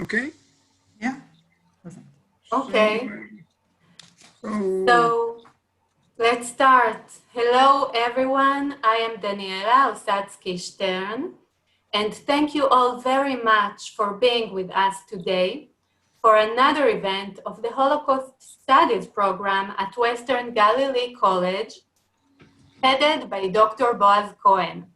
Okay? Yeah. Perfect. Okay. So let's start. Hello, everyone. I am Daniela Osadsky-Stern, and thank you all very much for being with us today for another event of the Holocaust Studies program at Western Galilee College, headed by Dr. Boaz Cohen.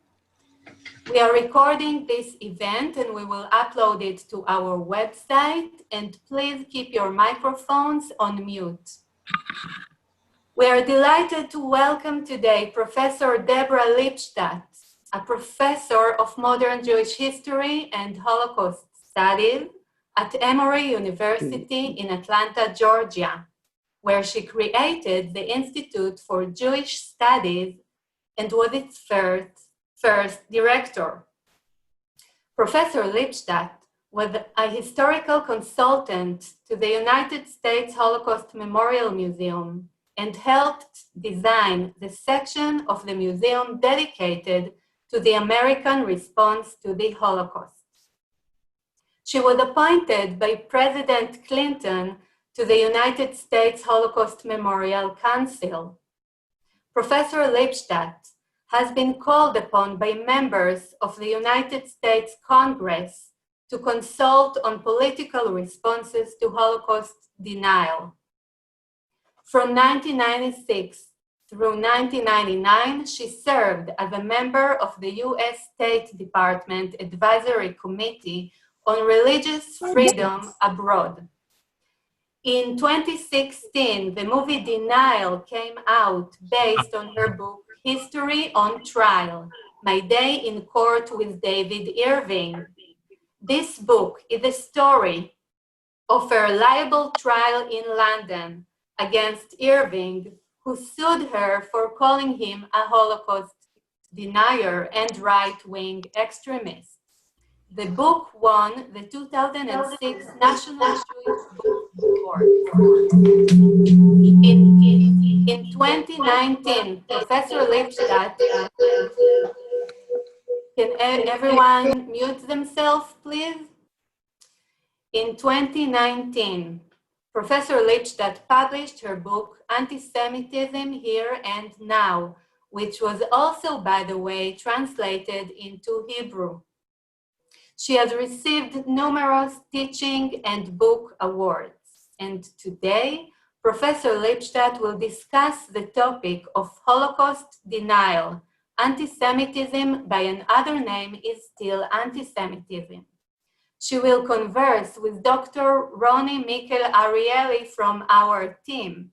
We are recording this event and we will upload it to our website, and please keep your microphones on mute. We are delighted to welcome today Professor Deborah Lipstadt, a professor of modern Jewish history and Holocaust studies at Emory University in Atlanta, Georgia, where she created the Institute for Jewish Studies and was its first director. Professor Lipstadt was a historical consultant to the United States Holocaust Memorial Museum and helped design the section of the museum dedicated to the American response to the Holocaust. She was appointed by President Clinton to the United States Holocaust Memorial Council. Professor Lipstadt has been called upon by members of the United States Congress to consult on political responses to Holocaust denial. From 1996 through 1999, she served as a member of the U.S. State Department Advisory Committee on Religious Freedom Abroad. In 2016, the movie Denial came out based on her book, History on Trial, My Day in Court with David Irving. This book is a story of a reliable trial in London against Irving, who sued her for calling him a Holocaust denier and right-wing extremist. The book won the 2006 National Jewish Book Award. In 2019, Professor Lipstadt, can everyone mute themselves, please? In 2019, Professor Lipstadt published her book, Antisemitism Here and Now, which was also, by the way, translated into Hebrew. She has received numerous teaching and book awards, and today, Professor Lipstadt will discuss the topic of Holocaust denial. Antisemitism, by another name, is still antisemitism. She will converse with Dr. Roni Mikel Arieli from our team,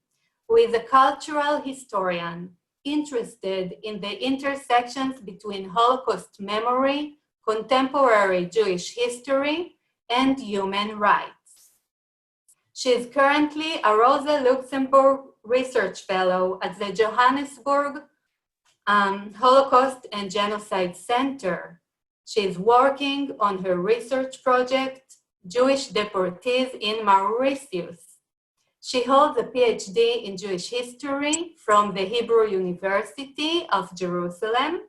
who is a cultural historian interested in the intersections between Holocaust memory, contemporary Jewish history, and human rights. She is currently a Rosa Luxemburg Research Fellow at the Johannesburg Holocaust and Genocide Center. She is working on her research project, Jewish Deportees in Mauritius. She holds a PhD in Jewish history from the Hebrew University of Jerusalem.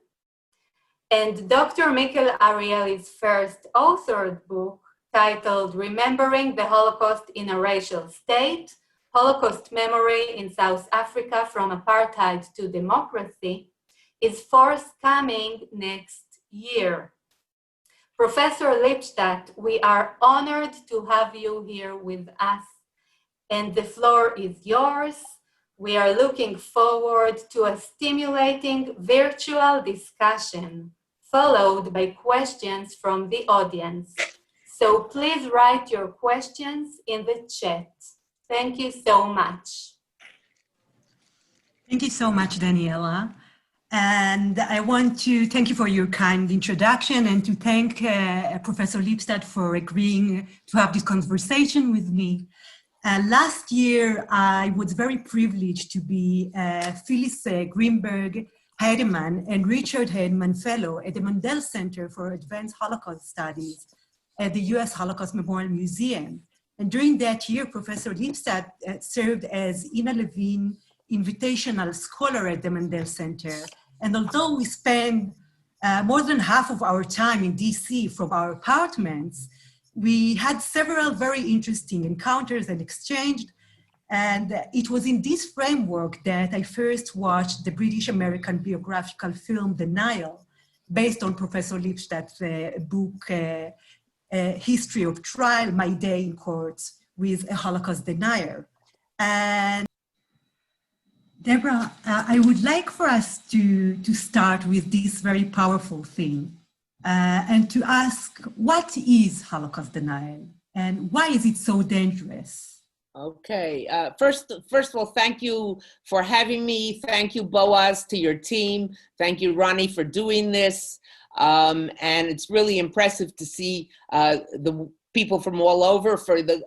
And Dr. Mikel Arieli's first authored book, titled Remembering the Holocaust in a Racial State, Holocaust Memory in South Africa from Apartheid to Democracy, is forthcoming next year. Professor Lipstadt, we are honored to have you here with us, and the floor is yours. We are looking forward to a stimulating virtual discussion, followed by questions from the audience. So please write your questions in the chat. Thank you so much. Thank you so much, Daniela. And I want to thank you for your kind introduction and to thank Professor Lipstadt for agreeing to have this conversation with me. Last year, I was very privileged to be Phyllis Greenberg Heidemann and Richard Heidemann Fellow at the Mandel Center for Advanced Holocaust Studies at the U.S. Holocaust Memorial Museum. And during that year, Professor Lipstadt served as Ina Levine Invitational Scholar at the Mandel Center. And although we spend more than half of our time in DC from our apartments, we had several very interesting encounters and exchanged. And it was in this framework that I first watched the British-American biographical film Denial, based on Professor Lipstadt's book, History of Trial, My Day in Courts with a Holocaust Denier. And Deborah, I would like for us to start with this very powerful theme and to ask, what is Holocaust denial and why is it so dangerous? Okay. First of all, thank you for having me. Thank you, Boaz, to your team. Thank you, Roni, for doing this. And it's really impressive to see the people from all over.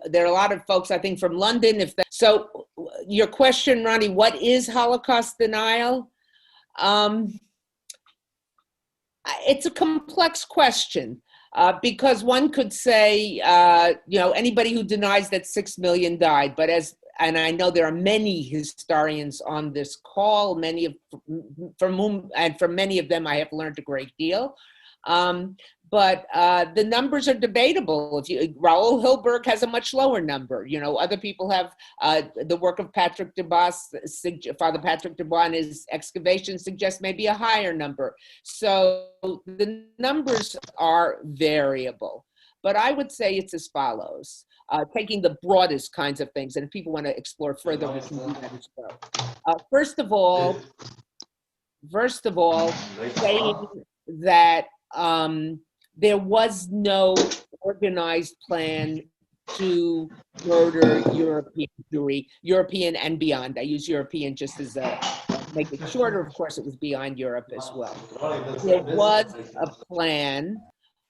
There are a lot of folks, I think, from London. So your question, Roni, what is Holocaust denial? It's a complex question. Because one could say, anybody who denies that 6 million died, and I know there are many historians on this call, from many of them I have learned a great deal. But the numbers are debatable. Raoul Hilberg has a much lower number. Other people have the work of Patrick Dubois, Father Patrick Dubois, and his excavation suggests maybe a higher number. So the numbers are variable. But I would say it's as follows, taking the broadest kinds of things. And if people want to explore further, we can do that as well. First of all, saying that there was no organized plan to murder European Jewry, European and beyond. I use European just as make it shorter. Of course, it was beyond Europe as well. There was a plan,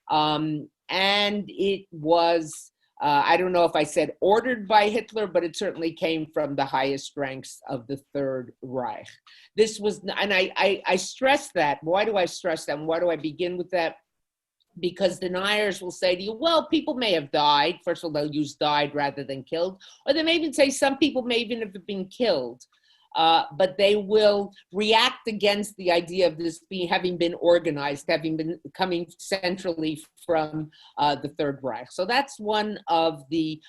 and it was, I don't know if I said ordered by Hitler, but it certainly came from the highest ranks of the Third Reich. This was, and I stress that. Why do I stress that? And why do I begin with that? Because deniers will say to you, well, people may have died. First of all, they'll use died rather than killed. Or they may even say some people may even have been killed. But they will react against the idea of this having been organized, having been coming centrally from the Third Reich. So that's one of the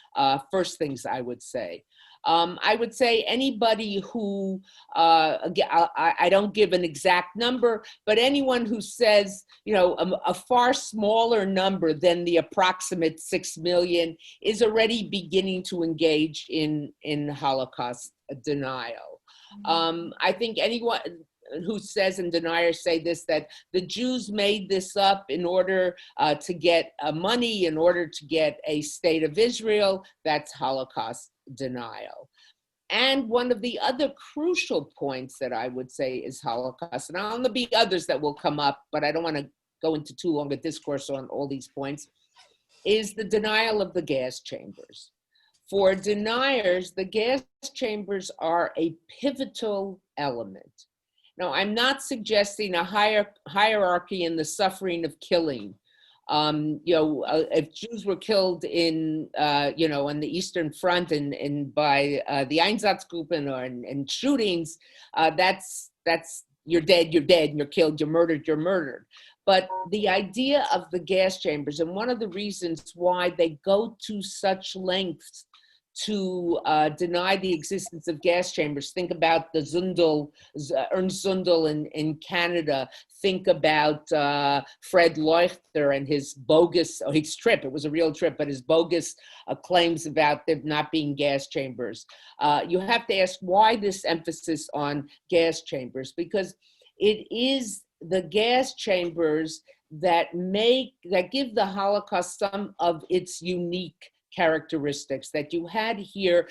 first things I would say. I would say anybody who, I don't give an exact number, but anyone who says, a far smaller number than the approximate 6 million is already beginning to engage in Holocaust denial. I think anyone who says, and deniers say this, that the Jews made this up in order to get money, in order to get a state of Israel, that's Holocaust denial. And one of the other crucial points that I would say is Holocaust, and there'll be others that will come up, but I don't want to go into too long a discourse on all these points, is the denial of the gas chambers. For deniers, the gas chambers are a pivotal element. Now, I'm not suggesting a hierarchy in the suffering of killing. If Jews were killed on the Eastern Front and by the Einsatzgruppen or in shootings, that's you're dead, and you're killed, you're murdered. But the idea of the gas chambers, and one of the reasons why they go to such lengths to deny the existence of gas chambers. Think about the Ernst Zundel in Canada. Think about Fred Leuchter and his bogus, his trip, it was a real trip, but his bogus claims about there not being gas chambers. You have to ask why this emphasis on gas chambers, because it is the gas chambers that give the Holocaust some of its unique characteristics that you had here.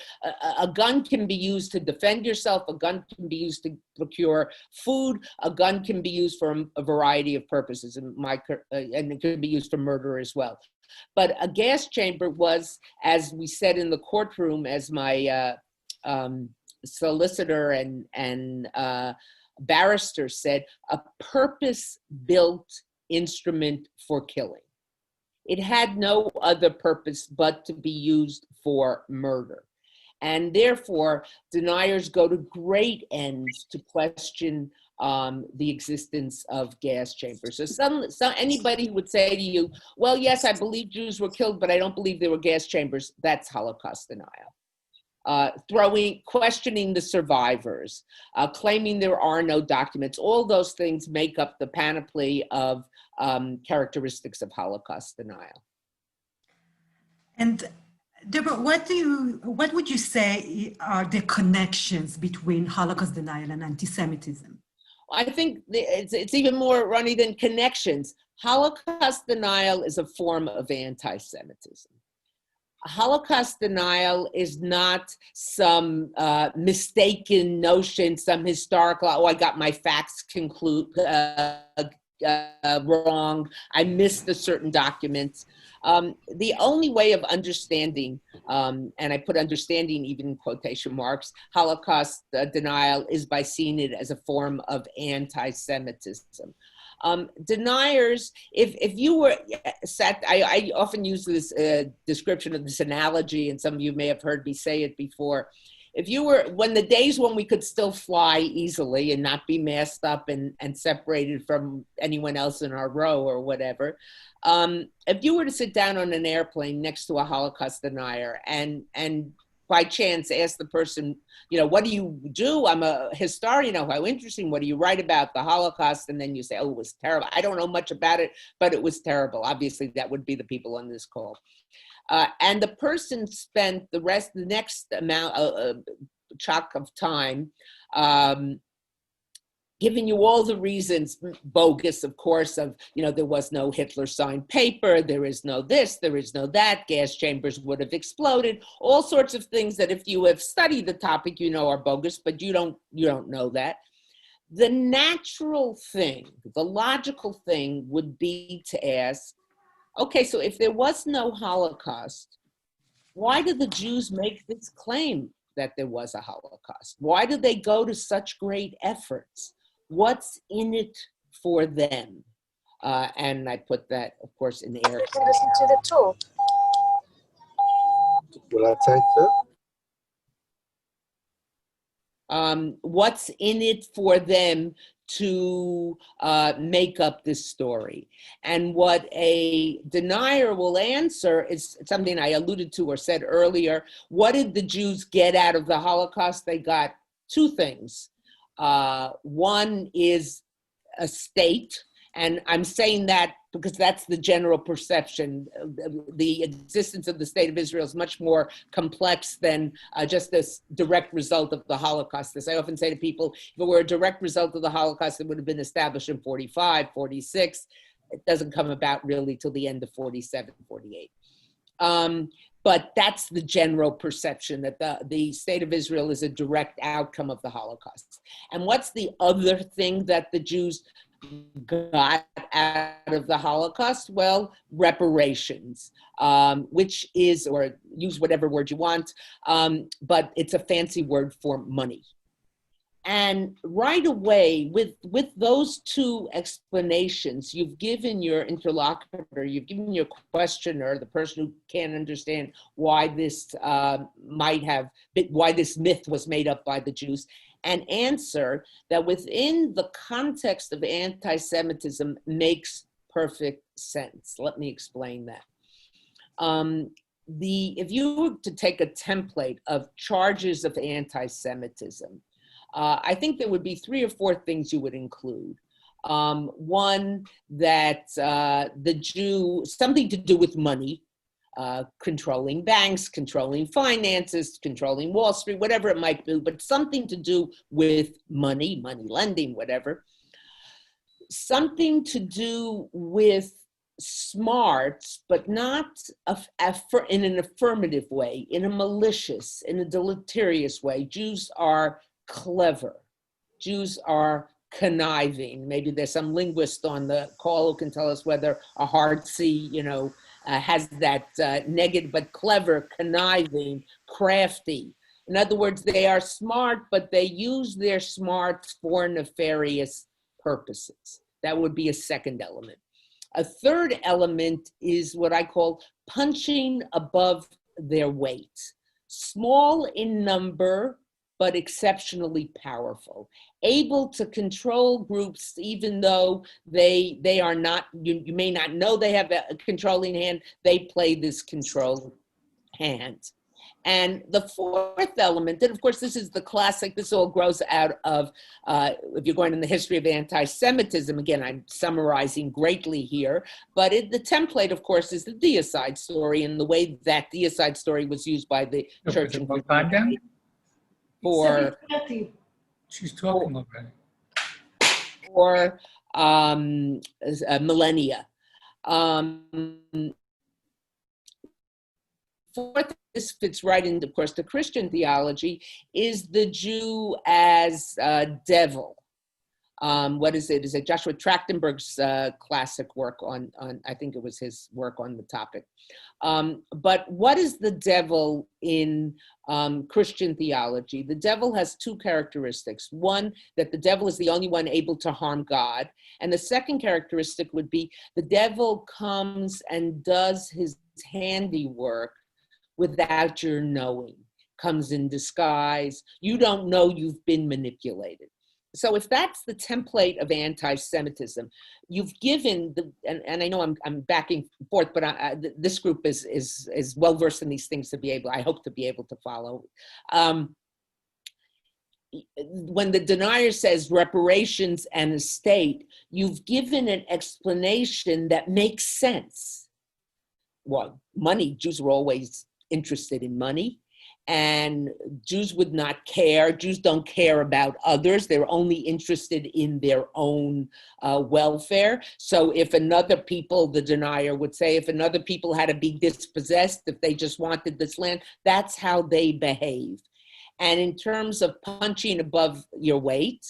A gun can be used to defend yourself, a gun can be used to procure food, a gun can be used for a variety of purposes, and it can be used for murder as well. But a gas chamber was, as we said in the courtroom, as my solicitor and barrister said, a purpose-built instrument for killing. It had no other purpose but to be used for murder. And therefore, deniers go to great ends to question the existence of gas chambers. So anybody would say to you, well, yes, I believe Jews were killed, but I don't believe there were gas chambers. That's Holocaust denial. Questioning the survivors, claiming there are no documents, all those things make up the panoply of characteristics of Holocaust denial. And Deborah, what would you say are the connections between Holocaust denial and anti-Semitism? I think it's even more, Roni, than connections. Holocaust denial is a form of anti-Semitism. Holocaust denial is not some mistaken notion, some historical, oh, I got my facts wrong, I missed a certain document. The only way of understanding, and I put understanding even in quotation marks, Holocaust denial is by seeing it as a form of anti-Semitism. Deniers, if you were sat, I often use this description of this analogy, and some of you may have heard me say it before. If you were, when the days when we could still fly easily and not be masked up and separated from anyone else in our row or whatever, if you were to sit down on an airplane next to a Holocaust denier and by chance ask the person, what do you do? I'm a historian. Oh, how interesting. What do you write about the Holocaust? And then you say, oh, it was terrible. I don't know much about it, but it was terrible. Obviously, that would be the people on this call. And the person spent the next chunk of time giving you all the reasons, bogus, of course, of, there was no Hitler signed paper, there is no this, there is no that, gas chambers would have exploded, all sorts of things that if you have studied the topic, are bogus, but you don't know that. The natural thing, the logical thing would be to ask, okay, so if there was no Holocaust, why did the Jews make this claim that there was a Holocaust? Why did they go to such great efforts? What's in it for them? And I put that, of course, in the air. You can listen to the talk. Will I take that? What's in it for them to make up this story? And what a denier will answer is something I alluded to or said earlier. What did the Jews get out of the Holocaust? They got two things. One is a state, and I'm saying that because that's the general perception. The existence of the state of Israel is much more complex than just this direct result of the Holocaust. As I often say to people, if it were a direct result of the Holocaust, it would have been established in 45, 46. It doesn't come about really till the end of 47, 48. But that's the general perception, that the state of Israel is a direct outcome of the Holocaust. And what's the other thing that the Jews got out of the Holocaust? Well, reparations, which is, or use whatever word you want, but it's a fancy word for money. And right away, with those two explanations, you've given your interlocutor, you've given your questioner, the person who can't understand why this why this myth was made up by the Jews, an answer that within the context of anti-Semitism makes perfect sense. Let me explain that. If you were to take a template of charges of anti-Semitism, I think there would be 3 or 4 things you would include. One, that the Jew, something to do with money, controlling banks, controlling finances, controlling Wall Street, whatever it might be, but something to do with money lending, whatever. Something to do with smarts, but not in an affirmative way, in a malicious, in a deleterious way. Jews are clever. Jews are conniving. Maybe there's some linguist on the call who can tell us whether a hard C, has that negative, but clever, conniving, crafty. In other words, they are smart, but they use their smarts for nefarious purposes. That would be a second element. A third element is what I call punching above their weight. Small in number, but exceptionally powerful, able to control groups even though they are not, you may not know they have a controlling hand, they play this control hand. And the fourth element, and of course this is the classic, this all grows out of, if you're going in the history of anti-Semitism, again, I'm summarizing greatly here, but the template, of course, is the deicide story, and the way that deicide story was used by the church in for she's talking already. For millennia. Fourth, this fits right into, of course, the Christian theology, is the Jew as devil. What is it? Is it Joshua Trachtenberg's classic work on, I think it was his work on the topic. But what is the devil in Christian theology? The devil has two characteristics. One, that the devil is the only one able to harm God. And the second characteristic would be the devil comes and does his handiwork without your knowing, comes in disguise. You don't know you've been manipulated. So if that's the template of anti-Semitism, you've given the, and I know I'm backing forth, but this group is well versed in these things to be able, I hope to be able to follow. When the denier says reparations and estate, you've given an explanation that makes sense. Well, money, Jews were always interested in money, and Jews would not care. Jews don't care about others. They're only interested in their own welfare. So if another people, the denier would say, if another people had to be dispossessed, if they just wanted this land, that's how they behave. And in terms of punching above your weight,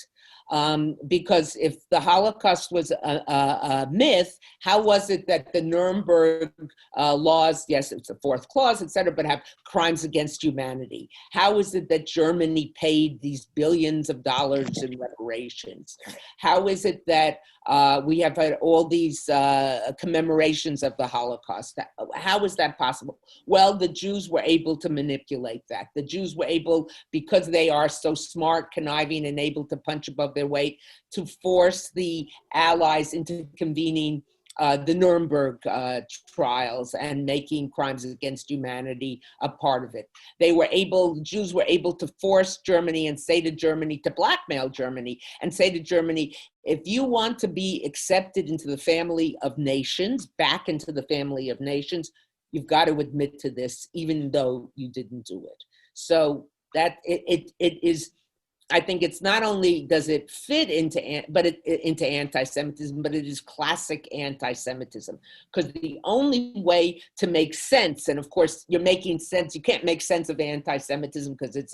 because if the Holocaust was a myth, how was it that the Nuremberg laws, yes, it's a fourth clause, et cetera, but have crimes against humanity? How is it that Germany paid these billions of dollars in reparations? How is it that we have had all these commemorations of the Holocaust? How is that possible? Well, the Jews were able to manipulate that. The Jews were able, because they are so smart, conniving, and able to punch above their weight, to force the Allies into convening the Nuremberg trials and making crimes against humanity a part of it. They were able, Jews were able to force Germany and say to Germany, to blackmail Germany and say to Germany, if you want to be accepted into the family of nations, back into the family of nations, you've got to admit to this, even though you didn't do it. So that it is, I think it's not only does it fit into into anti-Semitism, but it is classic anti-Semitism, because the only way to make sense, and of course you're making sense, you can't make sense of anti-Semitism because it's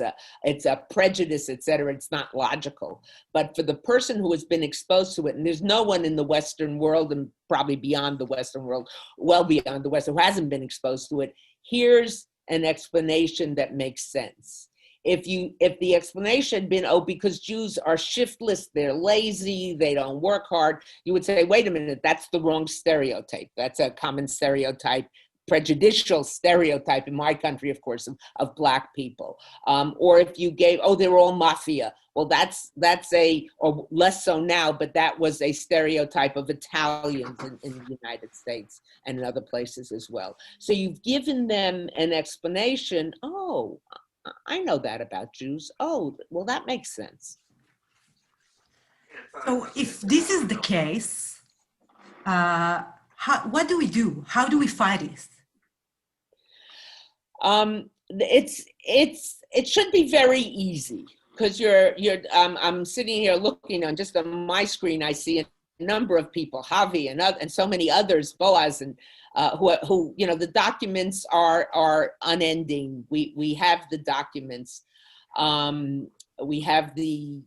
a prejudice, et cetera, it's not logical. But for the person who has been exposed to it, and there's no one in the Western world, and probably beyond the Western world, well beyond the West, who hasn't been exposed to it, here's an explanation that makes sense. If the explanation had been, oh, because Jews are shiftless, they're lazy, they don't work hard, you would say, wait a minute, that's the wrong stereotype. That's a common stereotype, prejudicial stereotype in my country, of course, of Black people. Or if you gave, oh, they're all mafia. Well, that's or less so now, but that was a stereotype of Italians in the United States and in other places as well. So you've given them an explanation, oh, I know that about Jews. Oh, well, that makes sense. So if this is the case, what do we do? How do we fight this? It should be very easy, because I'm sitting here looking on just on my screen. I see a number of people, Javi and so many others, Boaz, and who you know, the documents are unending. We have the documents. We have the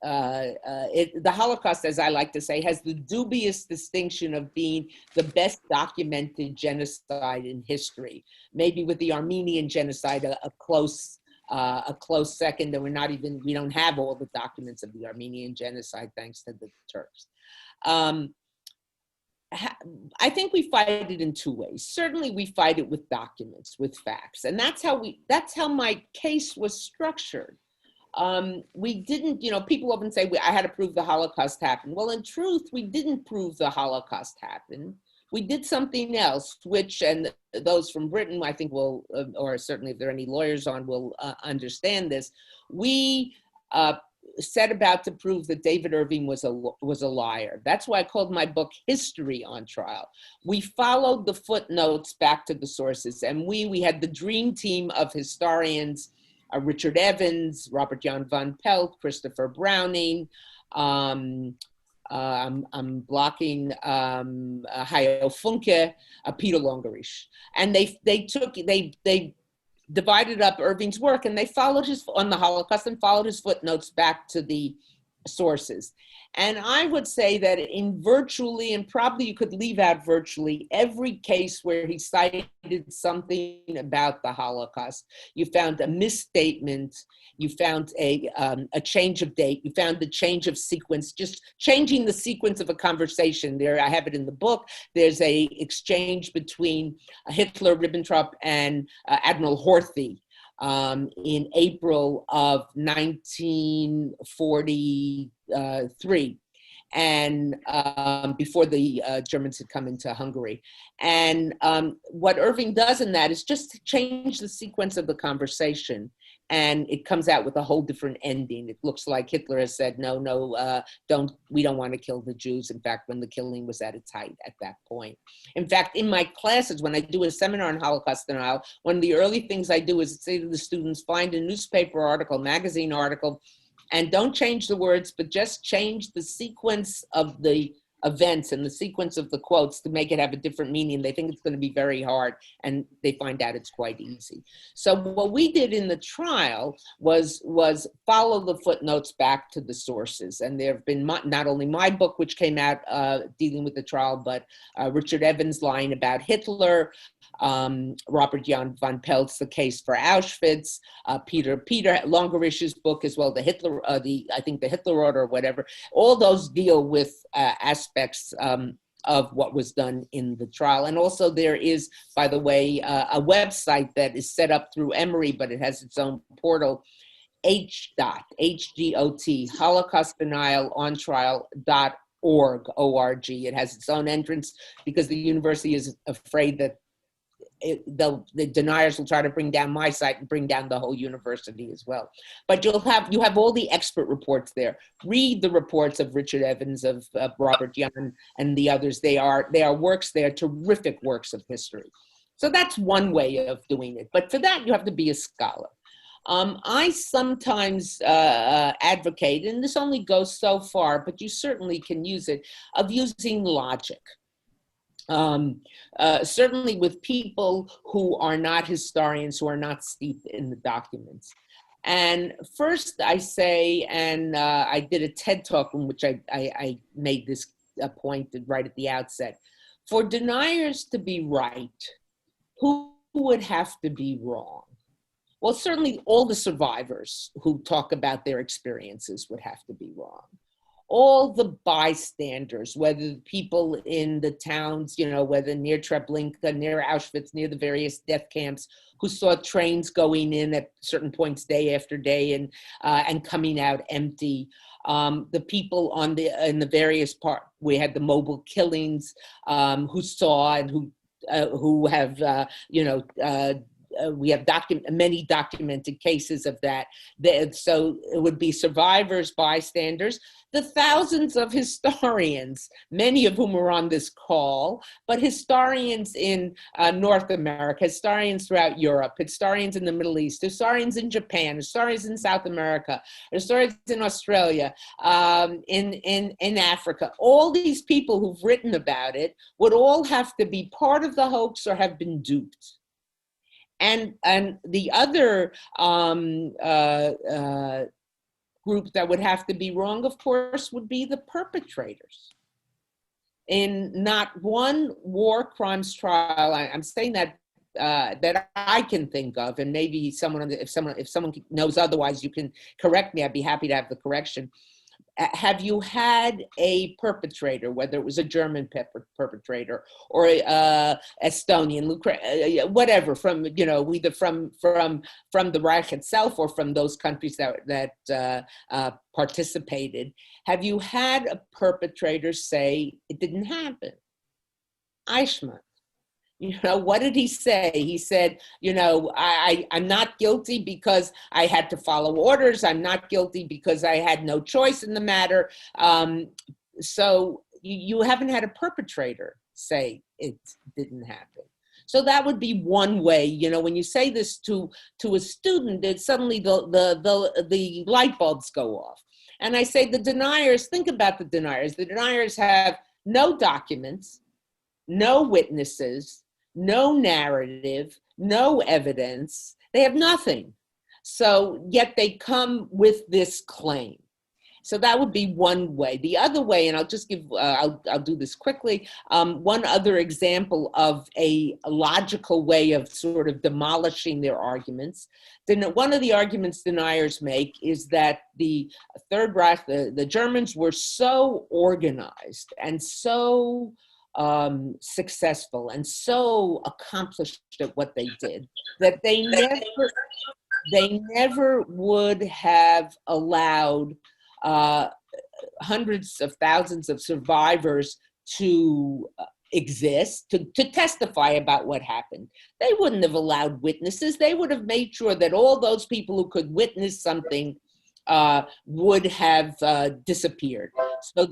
Holocaust, as I like to say, has the dubious distinction of being the best documented genocide in history. Maybe with the Armenian genocide, a close second, and we don't have all the documents of the Armenian genocide, thanks to the Turks. I think we fight it in two ways. Certainly we fight it with documents, with facts. And that's how my case was structured. we didn't, people often say, I had to prove the Holocaust happened. Well, in truth, we didn't prove the Holocaust happened. We did something else, which, and those from Britain, I think will, or certainly if there are any lawyers on, will understand this. We set about to prove that David Irving was a liar. That's why I called my book History on Trial. We followed the footnotes back to the sources, and we had the dream team of historians, Richard Evans, Robert Jan van Pelt, Christopher Browning, I'm blocking Hayo Funke, Peter Longerich. And they divided up Irving's work, and they followed on the Holocaust and followed his footnotes back to the sources. And I would say that in virtually, and probably you could leave out virtually, every case where he cited something about the Holocaust, you found a misstatement, you found a change of date, you found the change of sequence, just changing the sequence of a conversation. There, I have it in the book. There's a exchange between Hitler, Ribbentrop, and Admiral Horthy in April of 1943, and before the Germans had come into Hungary. And what Irving does in that is just change the sequence of the conversation, and it comes out with a whole different ending. It looks like Hitler has said, no, we don't want to kill the Jews. In fact, when the killing was at its height at that point. In fact, in my classes, when I do a seminar on Holocaust denial, one of the early things I do is say to the students, find a newspaper article, magazine article, and don't change the words, but just change the sequence of the events and the sequence of the quotes to make it have a different meaning. They think it's going to be very hard, and they find out it's quite easy. So what we did in the trial was follow the footnotes back to the sources. And there have been not only my book, which came out dealing with the trial, but Richard Evans' line about Hitler, Robert Jan van Pelt's The Case for Auschwitz, Peter Longerich's book as well, the Hitler Order or whatever. All those deal with aspects of what was done in the trial. And also there is, by the way, a website that is set up through Emory, but it has its own portal, HGOT, Holocaust Denial on Trial.org, O-R-G. It has its own entrance because the university is afraid that the deniers will try to bring down my site and bring down the whole university as well. But you have all the expert reports there. Read the reports of Richard Evans, of Robert Young, and the others. They are works. They are terrific works of history. So that's one way of doing it. But for that, you have to be a scholar. I sometimes advocate, and this only goes so far, but you certainly can use it, of using logic. Certainly with people who are not historians, who are not steeped in the documents. And first I say, and I did a TED talk in which I made this point right at the outset, for deniers to be right, who would have to be wrong? Well, certainly all the survivors who talk about their experiences would have to be wrong. All the bystanders, whether the people in the towns, whether near Treblinka, near Auschwitz, near the various death camps, who saw trains going in at certain points day after day and coming out empty. The people in the various parts, we had the mobile killings, who saw and who have, we have many documented cases of that. So it would be survivors, bystanders, the thousands of historians, many of whom are on this call, but historians in North America, historians throughout Europe, historians in the Middle East, historians in Japan, historians in South America, historians in Australia, in Africa. All these people who've written about it would all have to be part of the hoax or have been duped. And the other group that would have to be wrong, of course, would be the perpetrators. In not one war crimes trial, I'm saying that that I can think of, and maybe if someone knows otherwise, you can correct me. I'd be happy to have the correction. have you had a perpetrator, whether it was a German perpetrator or Estonian, whatever, from either from the Reich itself or from those countries that participated? Have you had a perpetrator say it didn't happen? Eichmann. What did he say? He said, I'm not guilty because I had to follow orders. I'm not guilty because I had no choice in the matter. So you haven't had a perpetrator say it didn't happen. So that would be one way. When you say this to a student, it suddenly the light bulbs go off. And I say the deniers, think about the deniers. The deniers have no documents, no witnesses, no narrative, no evidence. They have nothing. So yet they come with this claim. So that would be one way. The other way, and I'll just give, I'll do this quickly. One other example of a logical way of sort of demolishing their arguments. Then one of the arguments deniers make is that the Third Reich, the Germans were so organized and so successful and so accomplished at what they did that they never would have allowed hundreds of thousands of survivors to exist, to testify about what happened. They wouldn't have allowed witnesses. They would have made sure that all those people who could witness something would have disappeared.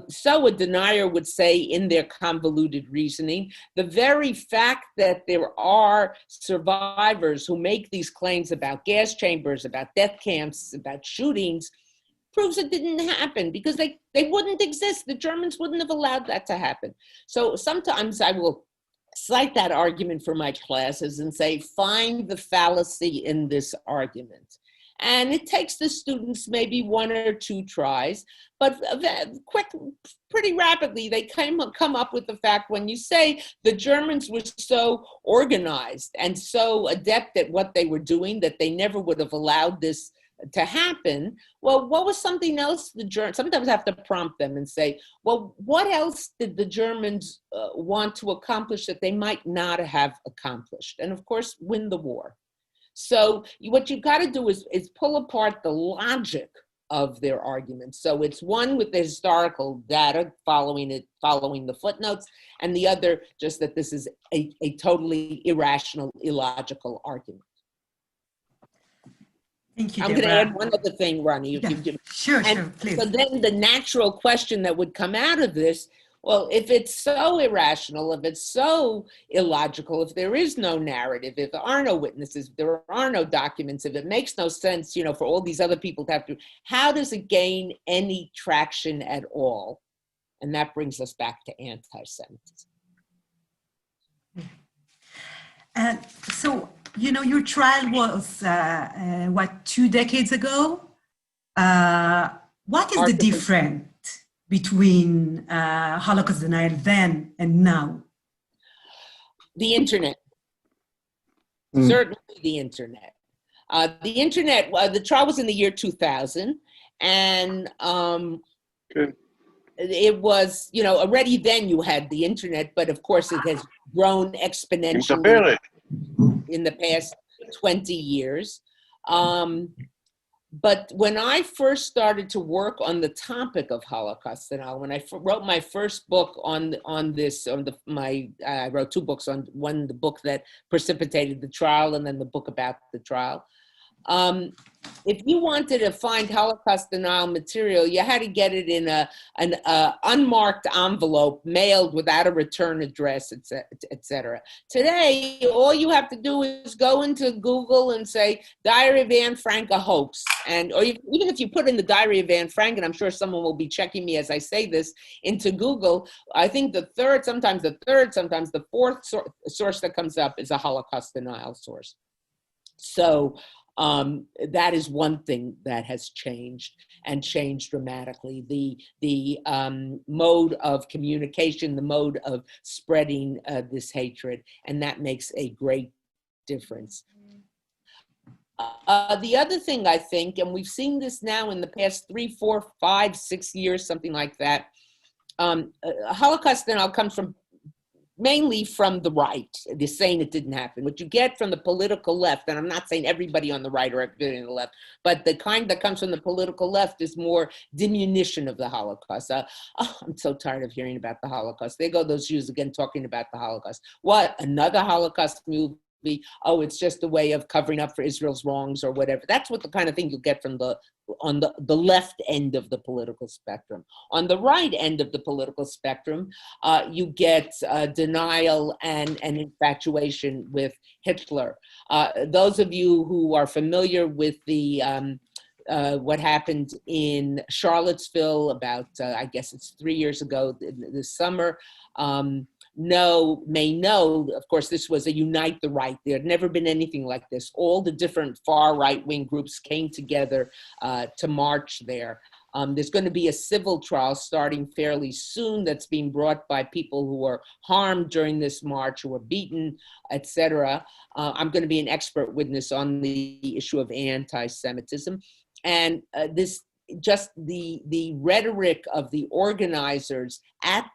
So a denier would say in their convoluted reasoning, the very fact that there are survivors who make these claims about gas chambers, about death camps, about shootings, proves it didn't happen because they wouldn't exist. The Germans wouldn't have allowed that to happen. So sometimes I will cite that argument for my classes and say, find the fallacy in this argument. And it takes the students maybe one or two tries, but pretty rapidly, they come up with the fact when you say the Germans were so organized and so adept at what they were doing that they never would have allowed this to happen. Well, what was something else the Germans, sometimes I have to prompt them and say, well, what else did the Germans want to accomplish that they might not have accomplished? And of course, win the war. So what you've got to do is pull apart the logic of their arguments. So it's one with the historical data following the footnotes, and the other just that this is a totally irrational, illogical argument. Thank you, I'm going to Deborah. add one other thing, Roni. Sure, please. So then the natural question that would come out of this, well, if it's so irrational, if it's so illogical, if there is no narrative, if there are no witnesses, if there are no documents, if it makes no sense, for all these other people to have to, how does it gain any traction at all? And that brings us back to anti-Semitism. So, your trial was, 2 decades ago? What is the difference between Holocaust denial then and now? The internet. Certainly the internet. The trial was in the year 2000, and it was, already then you had the internet, but of course it has grown exponentially in the past 20 years. But when I first started to work on the topic of Holocaust denial, when I wrote my first book on this, I wrote 2 books on one, the book that precipitated the trial, and then the book about the trial. If you wanted to find Holocaust denial material, you had to get it in an unmarked envelope, mailed without a return address, et cetera. Today, all you have to do is go into Google and say, Diary of Anne Frank, a hoax. Or even if you put in the Diary of Anne Frank, and I'm sure someone will be checking me as I say this, into Google, I think sometimes the fourth source that comes up is a Holocaust denial source. So that is one thing that has changed, and changed dramatically. The mode of communication, the mode of spreading this hatred, and that makes a great difference. The other thing I think, and we've seen this now in the past 3, 4, 5, 6 years, something like that, Holocaust denial comes from mainly from the right. They're saying it didn't happen. What you get from the political left, and I'm not saying everybody on the right or everybody on the left, but the kind that comes from the political left is more diminution of the Holocaust. I'm so tired of hearing about the Holocaust. There go those Jews again talking about the Holocaust. What, another Holocaust movie? Oh, it's just a way of covering up for Israel's wrongs or whatever. That's what the kind of thing you get from on the left end of the political spectrum. On the right end of the political spectrum, you get denial and infatuation with Hitler. Those of you who are familiar with the what happened in Charlottesville about, I guess it's 3 years ago this summer, may know, of course, this was a unite the right. There had never been anything like this. All the different far right-wing groups came together to march there. There's going to be a civil trial starting fairly soon that's being brought by people who were harmed during this march, who were beaten, etc. I'm going to be an expert witness on the issue of anti-Semitism. And just the rhetoric of the organizers at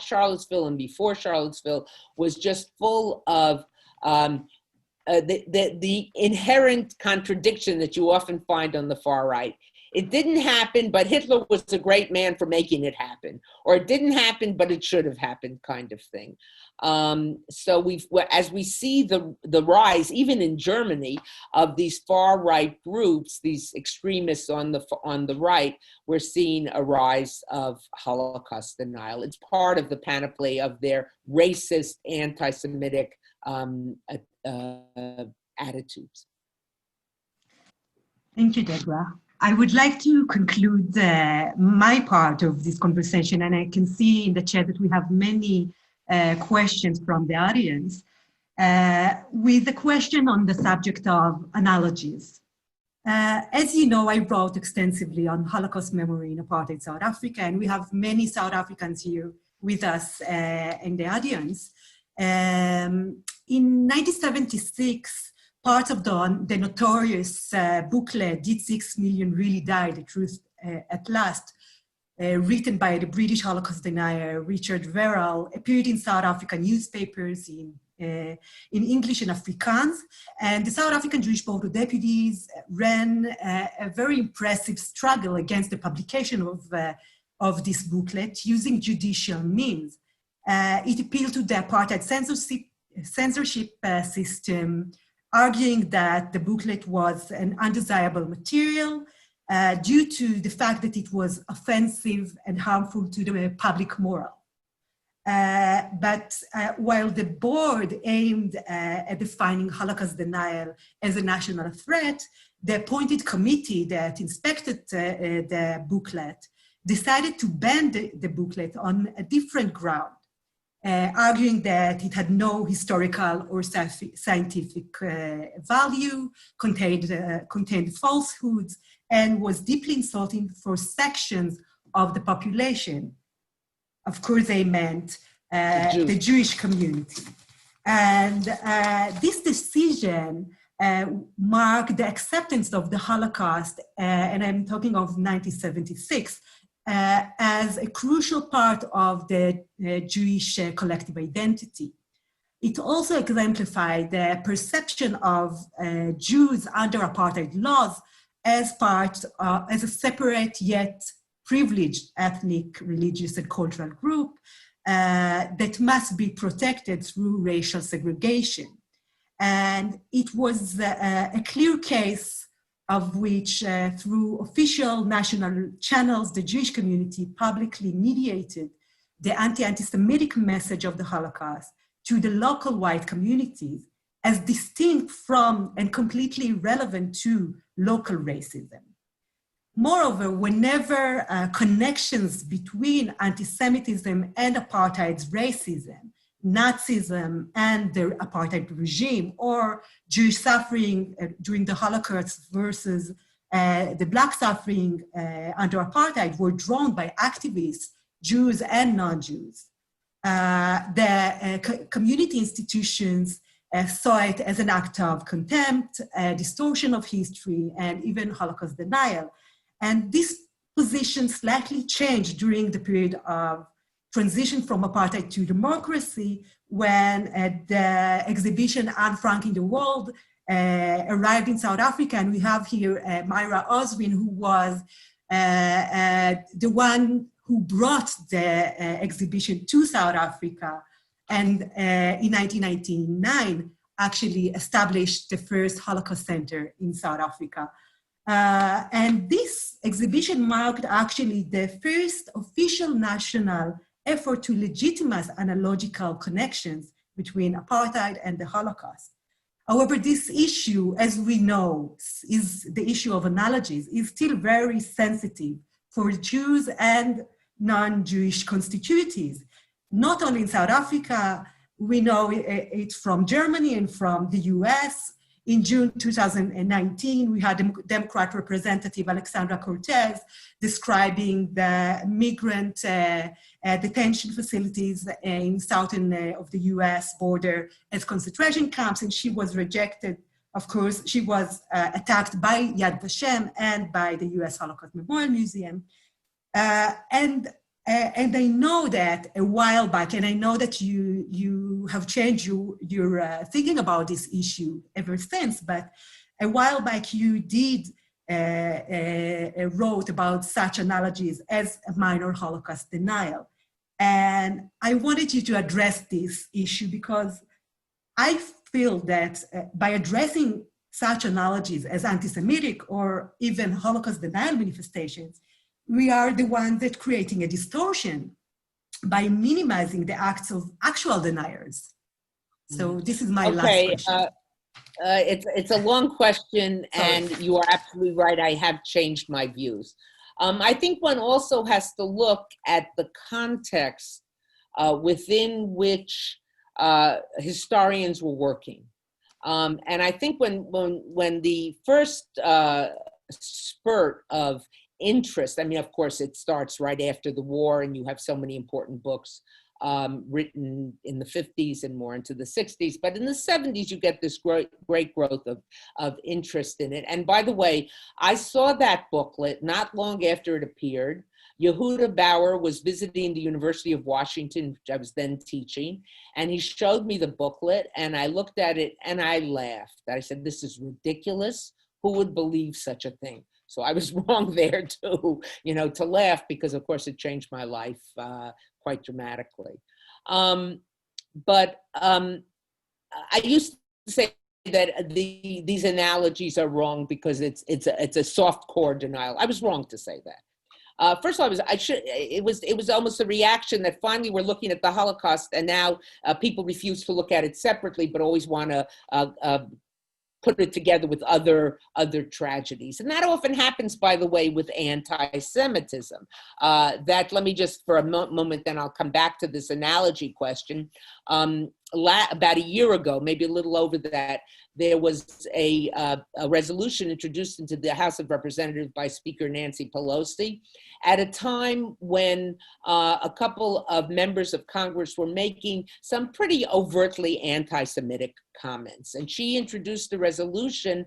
Charlottesville and before Charlottesville was just full of the inherent contradiction that you often find on the far right. It didn't happen, but Hitler was a great man for making it happen. Or it didn't happen, but it should have happened, kind of thing. So as we see the rise, even in Germany, of these far right groups, these extremists on the right, we're seeing a rise of Holocaust denial. It's part of the panoply of their racist, anti-Semitic attitudes. Thank you, Deborah. I would like to conclude my part of this conversation, and I can see in the chat that we have many questions from the audience, with a question on the subject of analogies. As you know, I wrote extensively on Holocaust memory in apartheid South Africa, and we have many South Africans here with us in the audience. In 1976, part of the notorious booklet, Did 6 Million Really Die? The Truth at Last, written by the British Holocaust denier Richard Verrall, appeared in South African newspapers in English and Afrikaans. And the South African Jewish Board of Deputies ran a very impressive struggle against the publication of this booklet using judicial means. It appealed to the apartheid censorship system, arguing that the booklet was an undesirable material due to the fact that it was offensive and harmful to the public moral. But while the board aimed at defining Holocaust denial as a national threat, the appointed committee that inspected the booklet decided to ban the booklet on a different ground, arguing that it had no historical or scientific value, contained falsehoods, and was deeply insulting for sections of the population. Of course, they meant the Jewish community. And this decision marked the acceptance of the Holocaust, and I'm talking of 1976, as a crucial part of the Jewish collective identity. It also exemplified the perception of Jews under apartheid laws as a separate yet privileged ethnic, religious, and cultural group that must be protected through racial segregation. And it was a clear case of which, through official national channels, the Jewish community publicly mediated the anti-Semitic message of the Holocaust to the local white communities as distinct from and completely relevant to local racism. Moreover, whenever connections between anti-Semitism and apartheid's racism, Nazism and the apartheid regime, or Jewish suffering during the Holocaust versus the Black suffering under apartheid were drawn by activists, Jews and non-Jews. The community institutions saw it as an act of contempt, distortion of history, and even Holocaust denial. And this position slightly changed during the period of transition from apartheid to democracy, when the exhibition Anne Frank in the World arrived in South Africa. And we have here Myra Oswin, who was the one who brought the exhibition to South Africa, and in 1999 actually established the first Holocaust Center in South Africa. And this exhibition marked actually the first official national effort to legitimize analogical connections between apartheid and the Holocaust. However, this issue, as we know, is the issue of analogies, is still very sensitive for Jews and non-Jewish constituencies. Not only in South Africa, we know it from Germany and from the US. In June 2019, we had Democrat Representative Alexandra Cortez describing the migrant detention facilities in southern of the US border as concentration camps, and she was rejected. Of course, she was attacked by Yad Vashem and by the US Holocaust Memorial Museum. And I know that a while back, and I know that you have changed your thinking about this issue ever since, but a while back you did wrote about such analogies as a minor Holocaust denial. And I wanted you to address this issue because I feel that by addressing such analogies as anti-Semitic or even Holocaust denial manifestations, we are the ones that creating a distortion by minimizing the acts of actual deniers. So this is my last question. It's a long question, and you are absolutely right. I have changed my views. I think one also has to look at the context within which historians were working. And I think when the first spurt of interest, I mean, of course, it starts right after the war, and you have so many important books written in the 50s and more into the 60s. But in the 70s, you get this great growth of interest in it. And by the way, I saw that booklet not long after it appeared. Yehuda Bauer was visiting the University of Washington, which I was then teaching, and he showed me the booklet, and I looked at it and I laughed. I said, this is ridiculous. Who would believe such a thing? So I was wrong there too, to laugh, because of course it changed my life quite dramatically. But I used to say that these analogies are wrong because it's a soft core denial. I was wrong to say that. First of all, it was almost a reaction that finally we're looking at the Holocaust, and now people refuse to look at it separately, but always want to put it together with other tragedies. And that often happens, by the way, with anti-Semitism. Let me just for a moment, then I'll come back to this analogy question. About a year ago, maybe a little over that, there was a resolution introduced into the House of Representatives by Speaker Nancy Pelosi at a time when a couple of members of Congress were making some pretty overtly anti-Semitic comments. And she introduced a resolution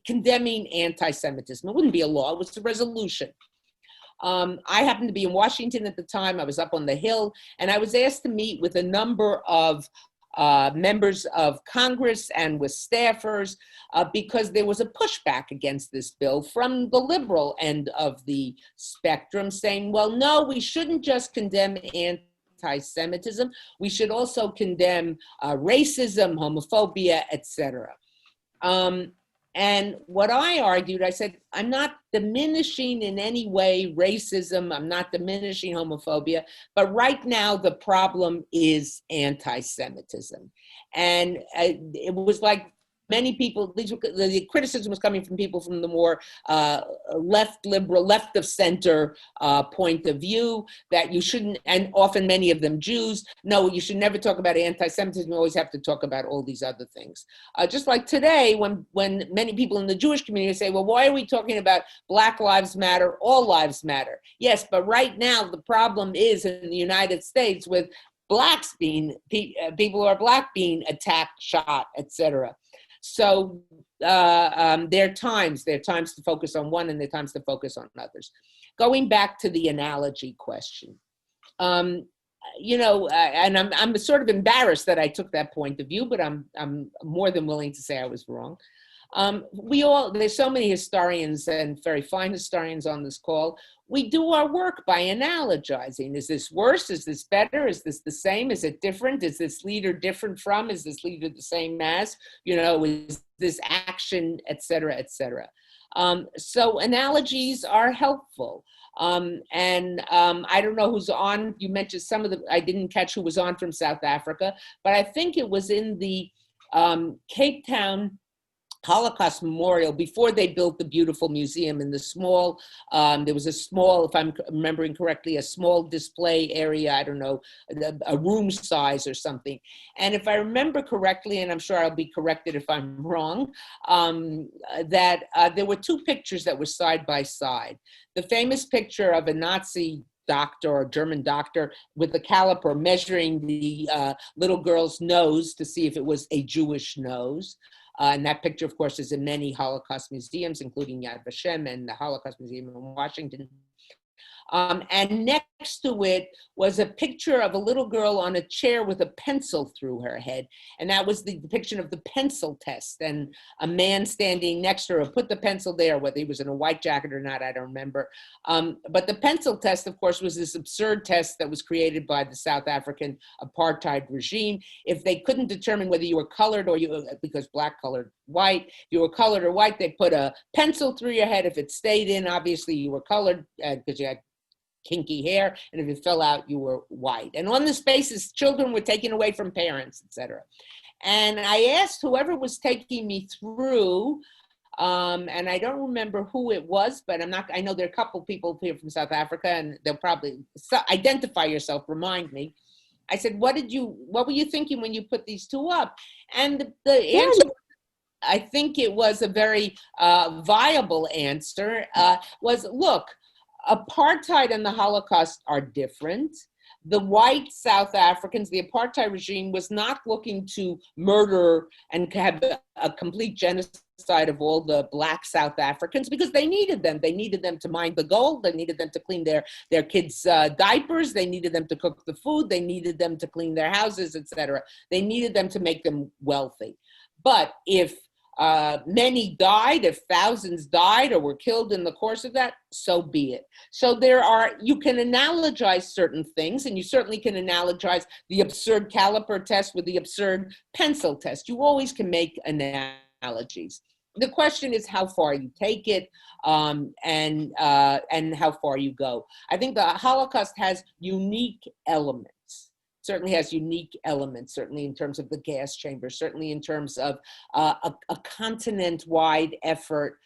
condemning anti-Semitism. It wouldn't be a law, it was a resolution. I happened to be in Washington at the time. I was up on the Hill, and I was asked to meet with a number of members of Congress and with staffers because there was a pushback against this bill from the liberal end of the spectrum, saying, well, no, we shouldn't just condemn anti-Semitism. We should also condemn racism, homophobia, etc. And what I argued, I said, I'm not diminishing in any way racism, I'm not diminishing homophobia, but right now the problem is anti-Semitism. And it was like many people, the criticism was coming from people from the more liberal, left of center point of view, that you shouldn't, and often many of them Jews, no, you should never talk about anti-Semitism, you always have to talk about all these other things. Just like today, when many people in the Jewish community say, well, why are we talking about Black Lives Matter, all lives matter? Yes, but right now the problem is in the United States with blacks being, people who are black being attacked, shot, etc. So there are times to focus on one and there are times to focus on others. Going back to the analogy question, you know, and I'm sort of embarrassed that I took that point of view, but I'm more than willing to say I was wrong. There's so many historians and very fine historians on this call. We do our work by analogizing. Is this worse? Is this better? Is this the same? Is it different? Is this leader different from? Is this leader the same as? You know, is this action, et cetera, et cetera. So analogies are helpful. I don't know who's on. You mentioned some of I didn't catch who was on from South Africa, but I think it was in the Cape Town Holocaust Memorial, before they built the beautiful museum in the small, there was a small, if I'm remembering correctly, a small display area, I don't know, a room size or something. And if I remember correctly, and I'm sure I'll be corrected if I'm wrong, that there were two pictures that were side by side. The famous picture of a Nazi doctor or German doctor with a caliper measuring the little girl's nose to see if it was a Jewish nose. And that picture, of course, is in many Holocaust museums, including Yad Vashem and the Holocaust Museum in Washington. And next to it was a picture of a little girl on a chair with a pencil through her head. And that was the depiction of the pencil test. And a man standing next to her put the pencil there, whether he was in a white jacket or not, I don't remember. But the pencil test, of course, was this absurd test that was created by the South African apartheid regime. If they couldn't determine whether you were colored or because black colored white, if you were colored or white, they put a pencil through your head. If it stayed in, obviously you were colored because you had kinky hair, and if it fell out, you were white. And on this basis, children were taken away from parents, etc. And I asked whoever was taking me through, and I don't remember who it was, but I know there are a couple people here from South Africa, and they'll probably identify yourself, remind me. I said, what were you thinking when you put these two up? And the answer, I think it was a very viable answer, was, look, apartheid and the Holocaust are different. The white South Africans, the apartheid regime was not looking to murder and have a complete genocide of all the black South Africans because they needed them. They needed them to mine the gold. They needed them to clean their kids' diapers. They needed them to cook the food. They needed them to clean their houses, etc. They needed them to make them wealthy. But if many died, if thousands died or were killed in the course of that, so be it. So you can analogize certain things, and you certainly can analogize the absurd caliper test with the absurd pencil test. You always can make analogies. The question is how far you take it and how far you go. I think the Holocaust has unique elements. Certainly has unique elements, certainly in terms of the gas chamber, certainly in terms of a continent-wide effort,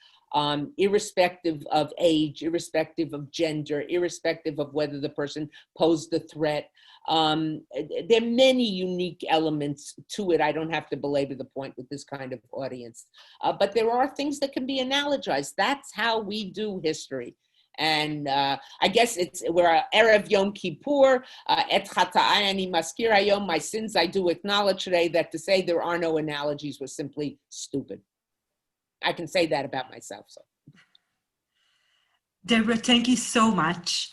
irrespective of age, irrespective of gender, irrespective of whether the person posed the threat. There are many unique elements to it. I don't have to belabor the point with this kind of audience. But there are things that can be analogized. That's how we do history. And I guess we're Erev Yom Kippur, Et Chata'ai Ani Maskir Hayom, my sins I do acknowledge today, that to say there are no analogies was simply stupid. I can say that about myself. So, Deborah, thank you so much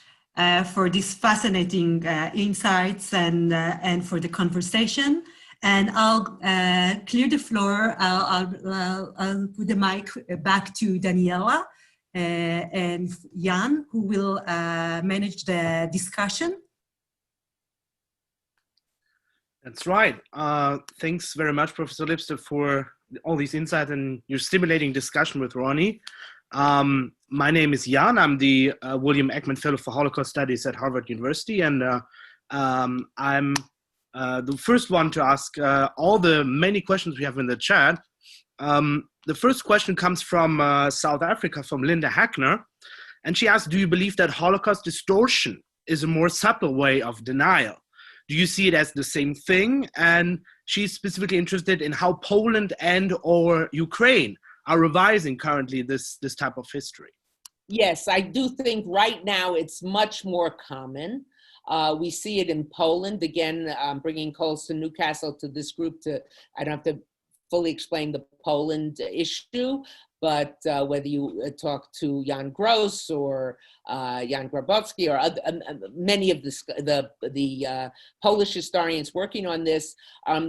for these fascinating insights and for the conversation. And I'll clear the floor. I'll put the mic back to Daniela and Jan, who will manage the discussion. That's right. Thanks very much, Professor Lipstadt, for all these insights and your stimulating discussion with Roni. My name is Jan. I'm the William Ekman Fellow for Holocaust Studies at Harvard University, and I'm the first one to ask all the many questions we have in the chat. The first question comes from South Africa, from Linda Hackner, and she asks, do you believe that Holocaust distortion is a more subtle way of denial? Do you see it as the same thing? And she's specifically interested in how Poland and or Ukraine are revising currently this type of history. Yes, I do think right now it's much more common. We see it in Poland. Again, bringing coals to Newcastle to this group I don't have to fully explain the Poland issue, but whether you talk to Jan Gross or Jan Grabowski or many of the Polish historians working on this,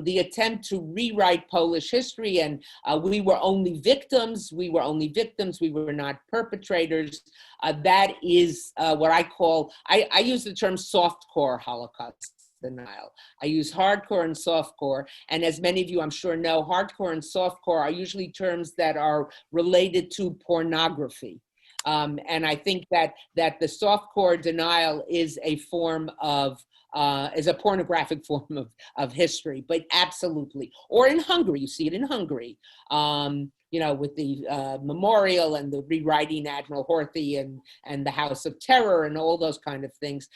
the attempt to rewrite Polish history, and we were only victims, we were not perpetrators. That is what I call, I use the term softcore Holocaust denial. I use hardcore and softcore, and as many of you I'm sure know, hardcore and softcore are usually terms that are related to pornography. And I think that the softcore denial is a form of is a pornographic form of history, but absolutely. Or in Hungary, you see it in Hungary, you know, with the memorial and the rewriting Admiral Horthy and the House of Terror and all those kind of things.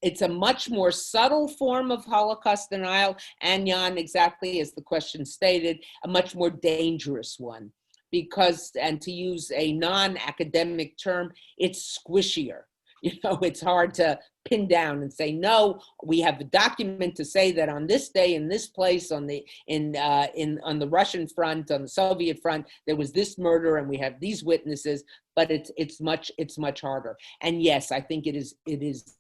It's a much more subtle form of Holocaust denial, and Jan, exactly as the question stated, a much more dangerous one. Because, and to use a non-academic term, it's squishier. You know, it's hard to pin down and say, no, we have a document to say that on this day, in this place, on the Russian front, on the Soviet front, there was this murder and we have these witnesses, but it's much harder. And yes, I think it is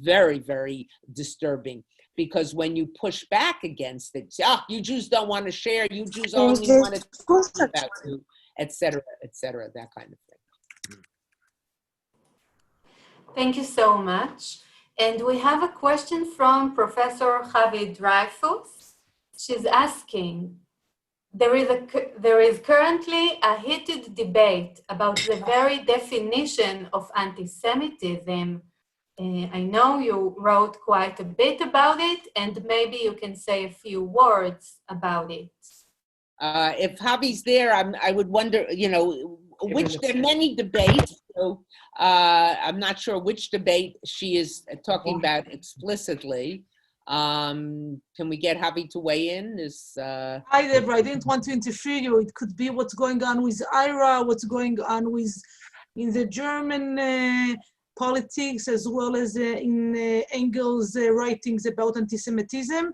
very, very disturbing, because when you push back against it, say, you Jews don't want to share, you Jews only want to talk about you, et cetera, that kind of thing. Thank you so much. And we have a question from Professor Javi Dreyfus. She's asking, there is currently a heated debate about the very definition of anti-Semitism. I know you wrote quite a bit about it, and maybe you can say a few words about it. If Javi's there, I would wonder, you know, there are many debates, so I'm not sure which debate she is talking about explicitly. Can we get Javi to weigh in? Hi, Deborah. I didn't want to interfere you. It could be what's going on with IRA, what's going on in the German politics, as well as in Engel's writings about anti-Semitism.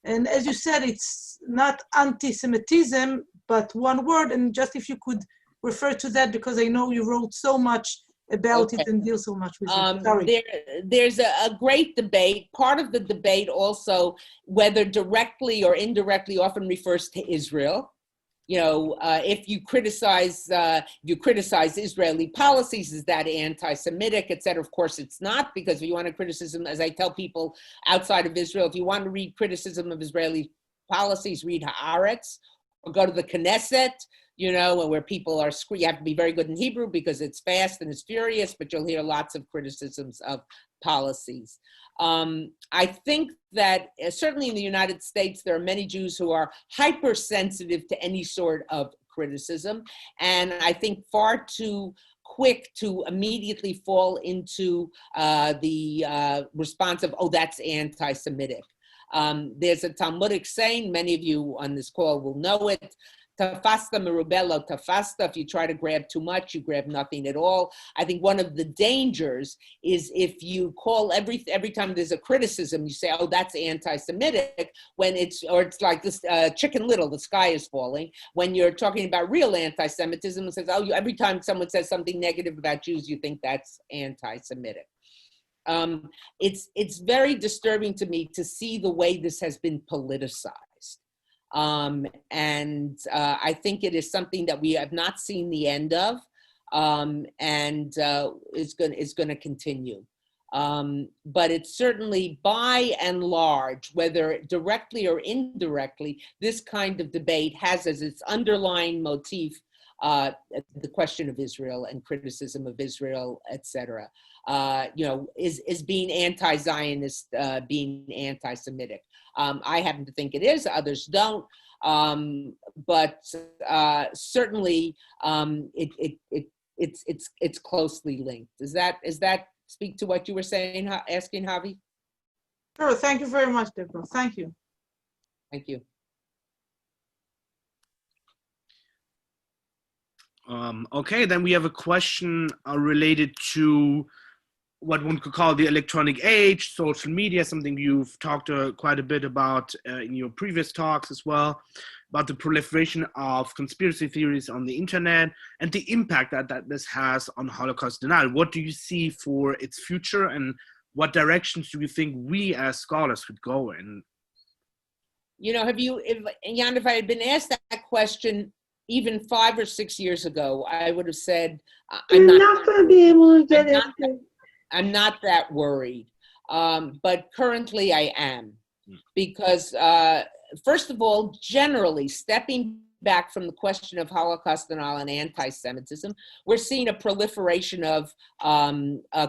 And as you said, it's not anti-Semitism, but one word. And just if you could refer to that, because I know you wrote so much about it and deal so much with it. Sorry. There's a great debate. Part of the debate also, whether directly or indirectly, often refers to Israel. You know, if you criticize Israeli policies, is that anti-Semitic, et cetera? Of course it's not, because if you want a criticism, as I tell people outside of Israel, if you want to read criticism of Israeli policies, read Haaretz, or go to the Knesset, you know, where people are you have to be very good in Hebrew because it's fast and it's furious, but you'll hear lots of criticisms of policies. I think that certainly in the United States, there are many Jews who are hypersensitive to any sort of criticism, and I think far too quick to immediately fall into the response of, oh, that's anti-Semitic. There's a Talmudic saying, many of you on this call will know it, tafasta merubelo tafasta. If you try to grab too much, you grab nothing at all. I think one of the dangers is if you call every time there's a criticism, you say, oh, that's anti-Semitic, when it's like this Chicken Little, the sky is falling. When you're talking about real anti-Semitism, it says, oh, every time someone says something negative about Jews, you think that's anti-Semitic. It's very disturbing to me to see the way this has been politicized. And I think it is something that we have not seen the end of, and is going to continue. But it's certainly, by and large, whether directly or indirectly, this kind of debate has as its underlying motif the question of Israel and criticism of Israel, etc. You know, is being anti-Zionist, being anti-Semitic. I happen to think it is, others don't, but certainly it's closely linked. Does that speak to what you were saying, asking, Javi? Sure, thank you very much, Deborah. Thank you. Thank you. Okay, then we have a question related to what one could call the electronic age, social media, something you've talked quite a bit about in your previous talks as well, about the proliferation of conspiracy theories on the internet and the impact that this has on Holocaust denial. What do you see for its future, and what directions do you think we as scholars could go in? You know, Jan, if I had been asked that question even 5 or 6 years ago, I would have said, I'm not going to be able to get it. I'm not that worried. But currently I am, because first of all, generally stepping back from the question of Holocaust denial and anti-Semitism, we're seeing a proliferation of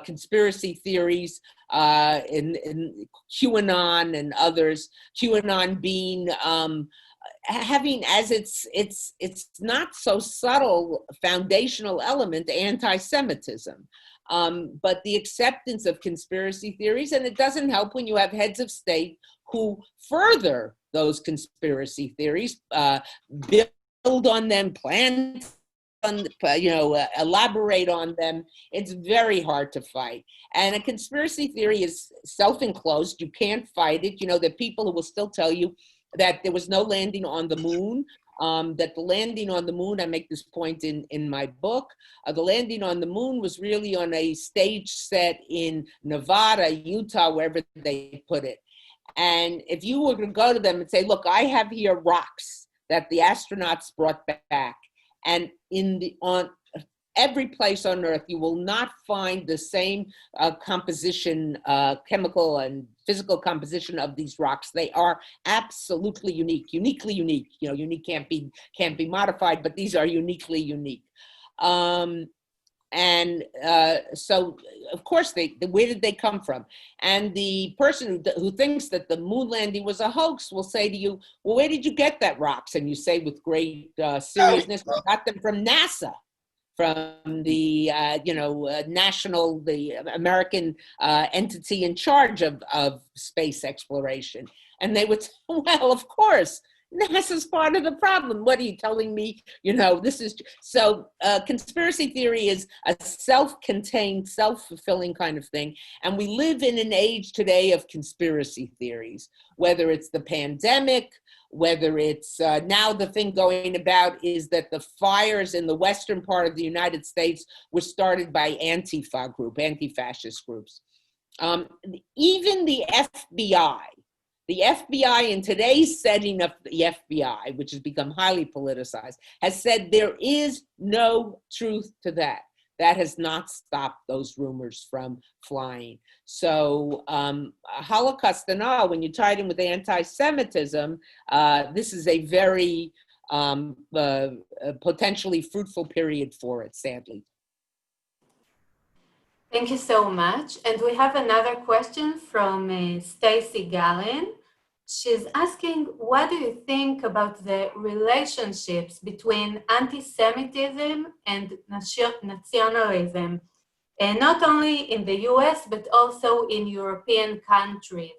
conspiracy theories in QAnon and others. QAnon being having as its not so subtle foundational element anti-Semitism. But the acceptance of conspiracy theories, and it doesn't help when you have heads of state who further those conspiracy theories, build on them, plan on, elaborate on them. It's very hard to fight. And a conspiracy theory is self-enclosed. You can't fight it. You know, there are people who will still tell you that there was no landing on the moon. That the landing on the moon, I make this point in my book, the landing on the moon was really on a stage set in Nevada, Utah, wherever they put it. And if you were to go to them and say, look, I have here rocks that the astronauts brought back, and on every place on Earth, you will not find the same composition, chemical and physical composition of these rocks. They are absolutely unique, uniquely unique. You know, unique can't be modified, but these are uniquely unique. So, of course, where did they come from? And the person who thinks that the moon landing was a hoax will say to you, well, where did you get that rocks? And you say with great seriousness, I got them from NASA. From the the American entity in charge of space exploration. And they would say, well, of course, NASA's part of the problem. What are you telling me? You know, this is, so conspiracy theory is a self-contained, self-fulfilling kind of thing. And we live in an age today of conspiracy theories, whether it's the pandemic, whether it's now the thing going about is that the fires in the western part of the United States were started by Antifa group, anti-fascist groups. Even the FBI in today's setting of the FBI, which has become highly politicized, has said there is no truth to that. That has not stopped those rumors from flying. So Holocaust denial, when you tie it in with anti-Semitism, this is a very potentially fruitful period for it, sadly. Thank you so much. And we have another question from Stacy Gallin. She's asking, what do you think about the relationships between anti-Semitism and nationalism, not only in the US, but also in European countries?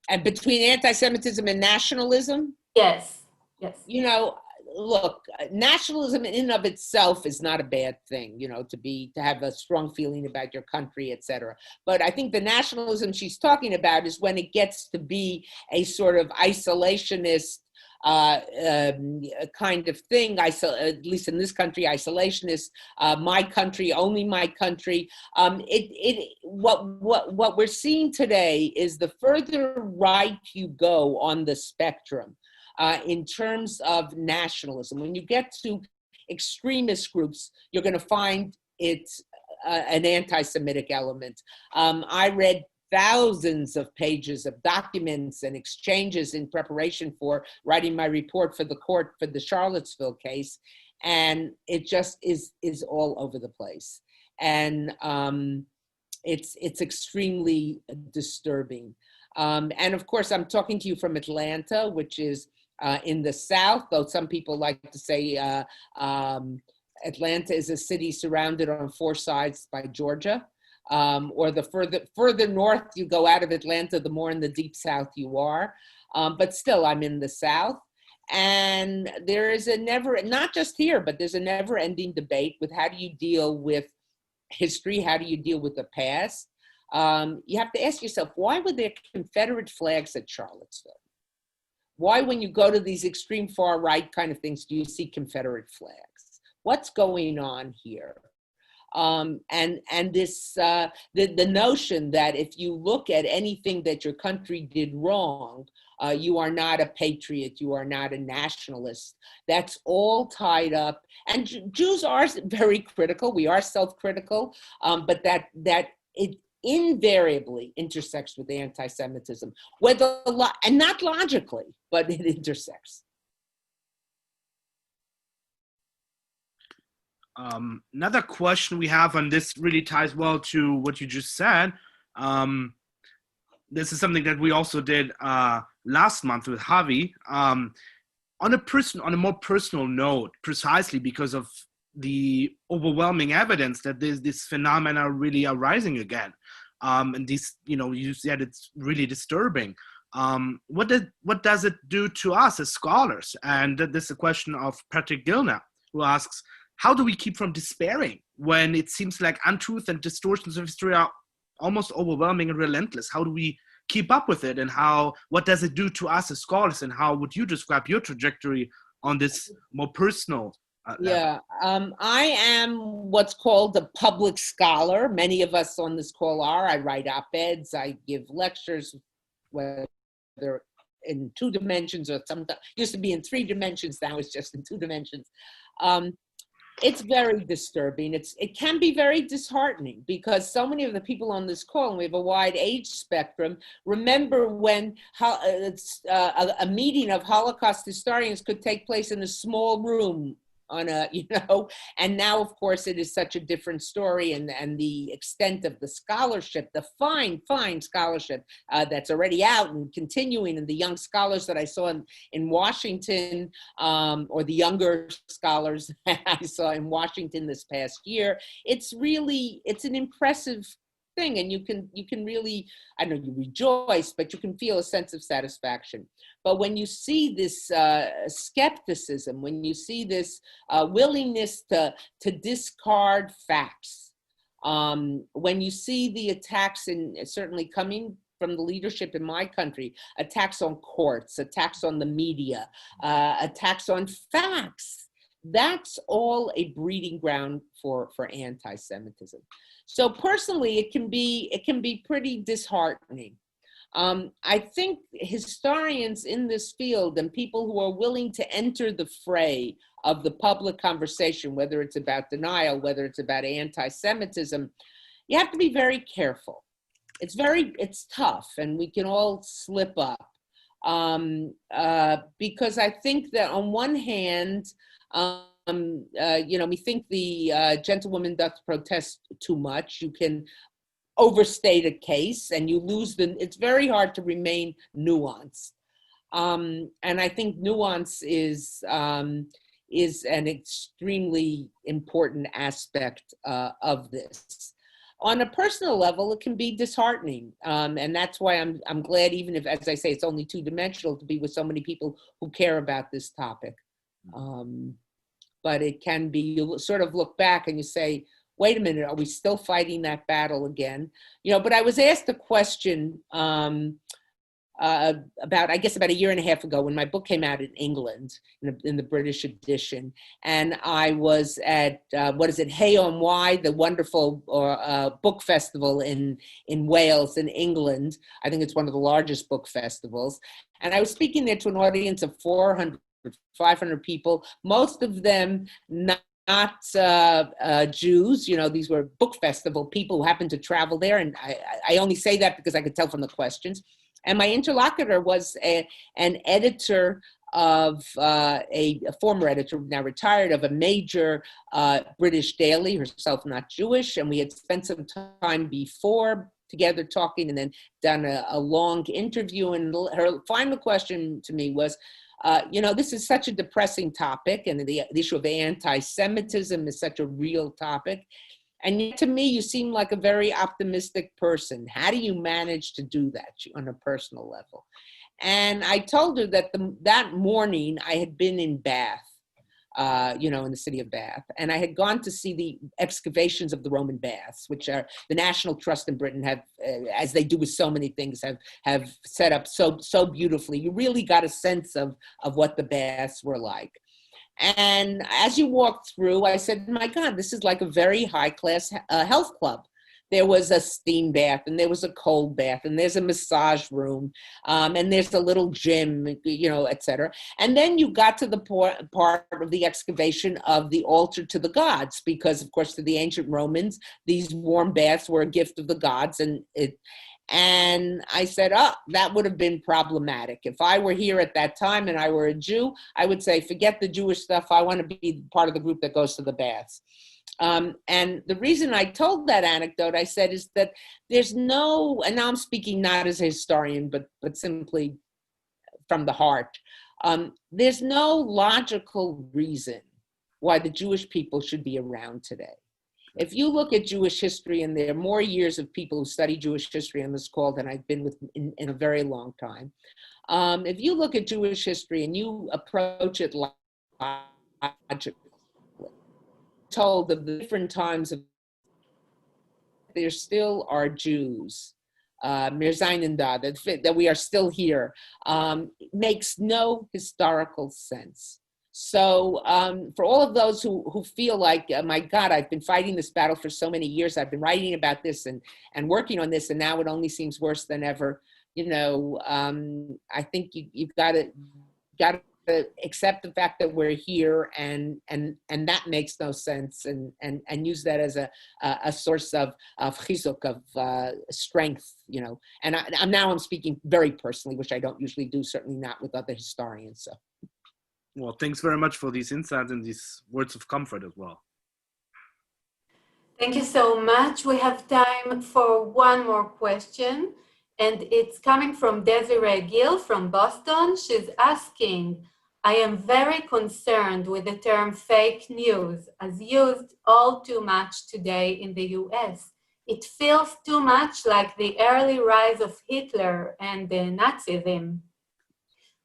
And between anti-Semitism and nationalism? Yes, yes. You know, look, nationalism in and of itself is not a bad thing, you know, to have a strong feeling about your country, etc. But I think the nationalism she's talking about is when it gets to be a sort of isolationist kind of thing, at least in this country, isolationist, my country, only my country. What we're seeing today is the further right you go on the spectrum, in terms of nationalism, when you get to extremist groups, you're going to find it's an anti-Semitic element. I read thousands of pages of documents and exchanges in preparation for writing my report for the court for the Charlottesville case, and it just is all over the place. And it's extremely disturbing. And of course, I'm talking to you from Atlanta, which is in the South, though some people like to say Atlanta is a city surrounded on 4 sides by Georgia, or the further north you go out of Atlanta, the more in the deep South you are. But still, I'm in the South. And there is not just here, but there's a never-ending debate with how do you deal with history, how do you deal with the past. you have to ask yourself, why were there Confederate flags at Charlottesville? Why, when you go to these extreme far right kind of things, do you see Confederate flags? What's going on here? And this the notion that if you look at anything that your country did wrong, you are not a patriot, you are not a nationalist. That's all tied up. And Jews are very critical. We are self-critical, but that it invariably intersects with anti-Semitism, whether and not logically, but it intersects. Another question we have, and this really ties well to what you just said. This is something that we also did last month with Javi. On a more personal note, precisely because of the overwhelming evidence that this phenomena really are rising again. And this, you said it's really disturbing. What does it do to us as scholars? And this is a question of Patrick Gilner, who asks, how do we keep from despairing when it seems like untruth and distortions of history are almost overwhelming and relentless? How do we keep up with it? And what does it do to us as scholars? And how would you describe your trajectory on this more personal level? Yeah, I am what's called a public scholar. Many of us on this call are. I write op-eds, I give lectures, whether in 2 dimensions or used to be in 3 dimensions, now it's just in 2 dimensions. It's very disturbing. It can be very disheartening because so many of the people on this call, and we have a wide age spectrum, remember when a meeting of Holocaust historians could take place in a small room on and now of course it is such a different story, and the extent of the scholarship, the fine scholarship that's already out and continuing, and the young scholars that I saw in Washington, or the younger scholars I saw in Washington this past year, it's an impressive thing, and you can really, I know you rejoice, but you can feel a sense of satisfaction. But when you see this skepticism, when you see this willingness to discard facts, when you see the attacks, certainly coming from the leadership in my country, attacks on courts, attacks on the media, attacks on facts, that's all a breeding ground for anti-Semitism. So personally, it can be pretty disheartening. I think historians in this field and people who are willing to enter the fray of the public conversation, whether it's about denial, whether it's about anti-Semitism, you have to be very careful. It's tough, and we can all slip up. Because I think that on one hand, we think the gentlewoman doth protest too much. You can overstate a case and you lose it's very hard to remain nuanced. And I think nuance is an extremely important aspect of this. On a personal level, it can be disheartening. And that's why I'm glad, even if, as I say, it's only 2-dimensional, to be with so many people who care about this topic. But it can be, you sort of look back and you say, wait a minute, are we still fighting that battle again? But I was asked a question about a year and a half ago when my book came out in England, in the British edition. And I was at, Hay on Wye, the wonderful book festival in Wales, in England. I think it's one of the largest book festivals. And I was speaking there to an audience of 400, 500 people, most of them not Jews. These were book festival people who happened to travel there. And I only say that because I could tell from the questions. And my interlocutor was an editor of a former editor, now retired, of a major British daily, herself not Jewish. And we had spent some time before together talking and then done a long interview. And her final question to me was, this is such a depressing topic, and the issue of anti-Semitism is such a real topic. And yet, to me, you seem like a very optimistic person. How do you manage to do that on a personal level? And I told her that that morning I had been in Bath in the city of Bath. And I had gone to see the excavations of the Roman baths, which are the National Trust in Britain have, as they do with so many things, have set up so beautifully. You really got a sense of what the baths were like. And as you walked through, I said, my God, this is like a very high-class health club. There was a steam bath, and there was a cold bath, and there's a massage room, and there's a little gym, et cetera. And then you got to the part of the excavation of the altar to the gods, because, of course, to the ancient Romans, these warm baths were a gift of the gods. And I said, that would have been problematic. If I were here at that time and I were a Jew, I would say, forget the Jewish stuff. I want to be part of the group that goes to the baths. And the reason I told that anecdote, I said, is that there's no, and now I'm speaking not as a historian, but simply from the heart, there's no logical reason why the Jewish people should be around today. If you look at Jewish history, and there are more years of people who study Jewish history on this call than I've been with in a very long time. If you look at Jewish history and you approach it logically, told of the different times of there still are Jews, that we are still here, makes no historical sense. So for all of those who feel like, my God, I've been fighting this battle for so many years, I've been writing about this and working on this, and now it only seems worse than ever, I think you've got to accept the fact that we're here, and that makes no sense, and use that as a source of chizuk, of strength, And I'm speaking very personally, which I don't usually do, certainly not with other historians. So. Well, thanks very much for these insights and these words of comfort as well. Thank you so much. We have time for one more question, and it's coming from Desiree Gill from Boston. She's asking, I am very concerned with the term fake news as used all too much today in the US. It feels too much like the early rise of Hitler and Nazism.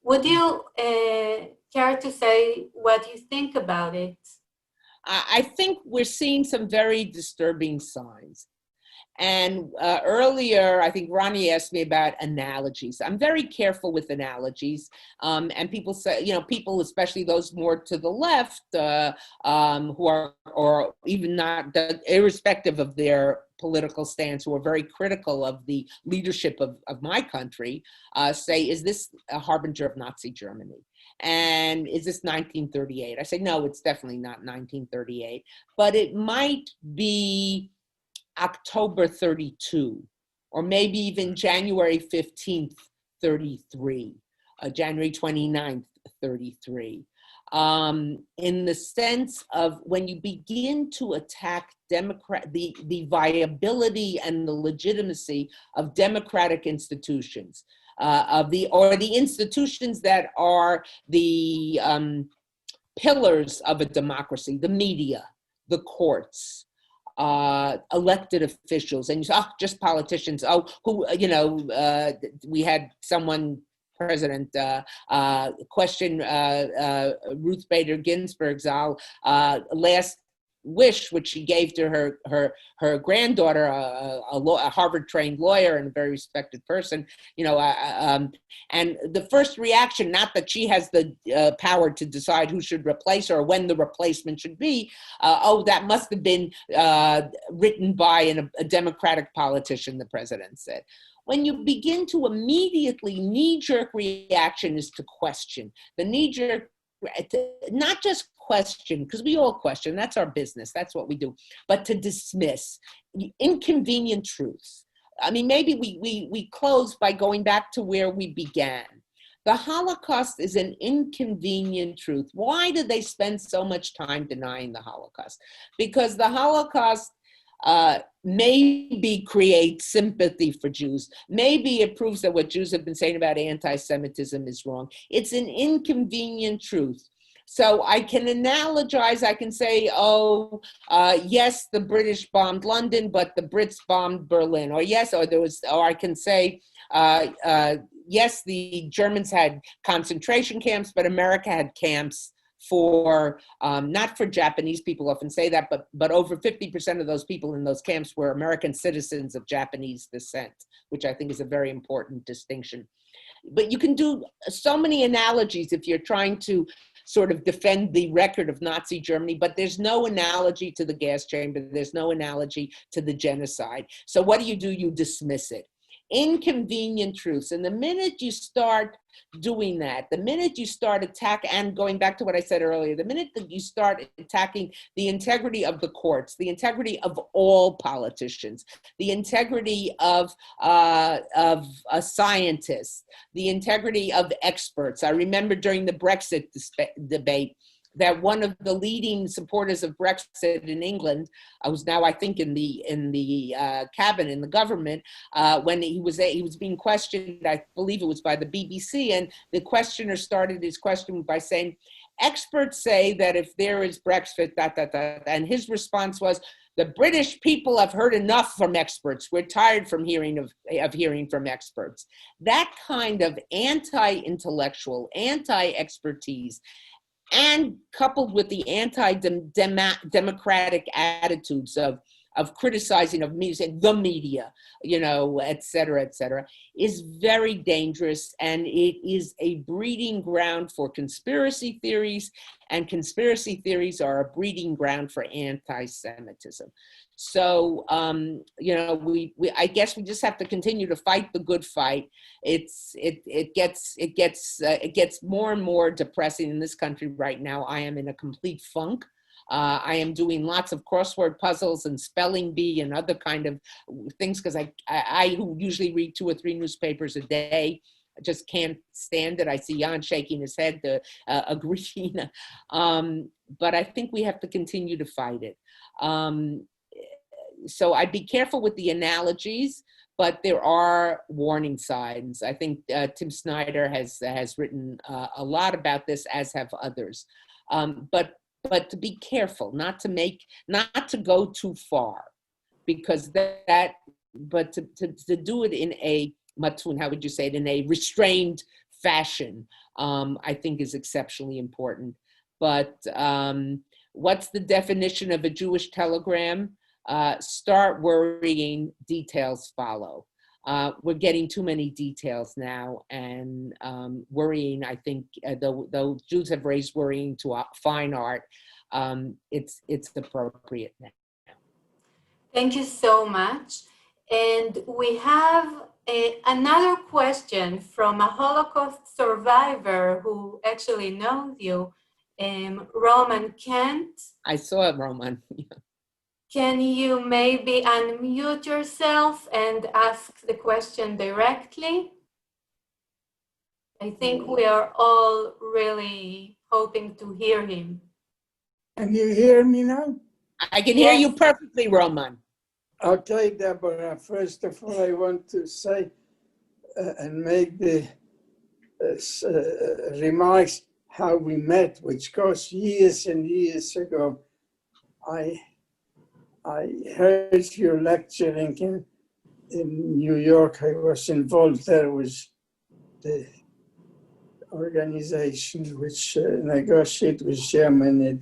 Would you care to say what you think about it? I think we're seeing some very disturbing signs. And earlier, I think Roni asked me about analogies. I'm very careful with analogies. And people say, people, especially those more to the left, who are, or even not, irrespective of their political stance, who are very critical of the leadership of my country, say, is this a harbinger of Nazi Germany? And is this 1938? I say, no, it's definitely not 1938, but it might be October 32, or maybe even January 15th, 33, January 29th, 33. In the sense of when you begin to attack the viability and the legitimacy of democratic institutions, the institutions that are the pillars of a democracy, the media, the courts, elected officials, and you say, just politicians. We had President question Ruth Bader Ginsburg's last wish, which she gave to her granddaughter, a Harvard-trained lawyer and a very respected person, and the first reaction, not that she has the power to decide who should replace her or when the replacement should be, that must have been written by a Democratic politician, the president said. When you begin to immediately, knee-jerk reaction is to question. The knee-jerk, not just question, because we all question, that's our business, that's what we do, but to dismiss inconvenient truths. I mean, maybe we close by going back to where we began. The Holocaust is an inconvenient truth. Why did they spend so much time denying the Holocaust? Because the Holocaust maybe creates sympathy for Jews. Maybe it proves that what Jews have been saying about anti-Semitism is wrong. It's an inconvenient truth. So I can analogize, I can say, yes, the British bombed London, but the Brits bombed Berlin. Or I can say, yes, the Germans had concentration camps, but America had camps for, not for Japanese people, often say that, but over 50% of those people in those camps were American citizens of Japanese descent, which I think is a very important distinction. But you can do so many analogies if you're trying to sort of defend the record of Nazi Germany, but there's no analogy to the gas chamber. There's no analogy to the genocide. So what do? You dismiss it. Inconvenient truths. And the minute you start doing that, the minute you start and going back to what I said earlier, the minute that you start attacking the integrity of the courts, the integrity of all politicians, the integrity of scientists, the integrity of experts. I remember during the Brexit debate, that one of the leading supporters of Brexit in England, who's now I think in the cabinet, in the government, when he was being questioned, I believe it was by the BBC, and the questioner started his question by saying, "Experts say that if there is Brexit, and his response was, "The British people have heard enough from experts. We're tired from hearing from experts." That kind of anti-intellectual, anti-expertise, and coupled with the anti-democratic attitudes of criticizing of the media, et cetera, is very dangerous. And it is a breeding ground for conspiracy theories, and conspiracy theories are a breeding ground for anti-Semitism. So, I guess we just have to continue to fight the good fight. It gets more and more depressing in this country right now. I am in a complete funk. I am doing lots of crossword puzzles and spelling bee and other kind of things because I who usually read 2 or 3 newspapers a day, I just can't stand it. I see Jan shaking his head, agreeing. But I think we have to continue to fight it. So I'd be careful with the analogies, but there are warning signs. I think Tim Snyder has written a lot about this, as have others. But to be careful, not to go too far, because but to do it in a matun, how would you say it, in a restrained fashion, I think is exceptionally important. But what's the definition of a Jewish telegram? Start worrying, details follow. We're getting too many details now, and worrying, I think, though Jews have raised worrying to fine art, it's appropriate now. Thank you so much. And we have another question from a Holocaust survivor who actually knows you, Roman Kent. I saw Roman. Can you maybe unmute yourself and ask the question directly? I think we are all really hoping to hear him. Can you hear me now? I can hear you perfectly, Roman. Okay, Deborah, first of all, I want to say and make the remarks how we met, which goes years and years ago. I heard you lecturing in New York. I was involved there with the organization which negotiated with Germany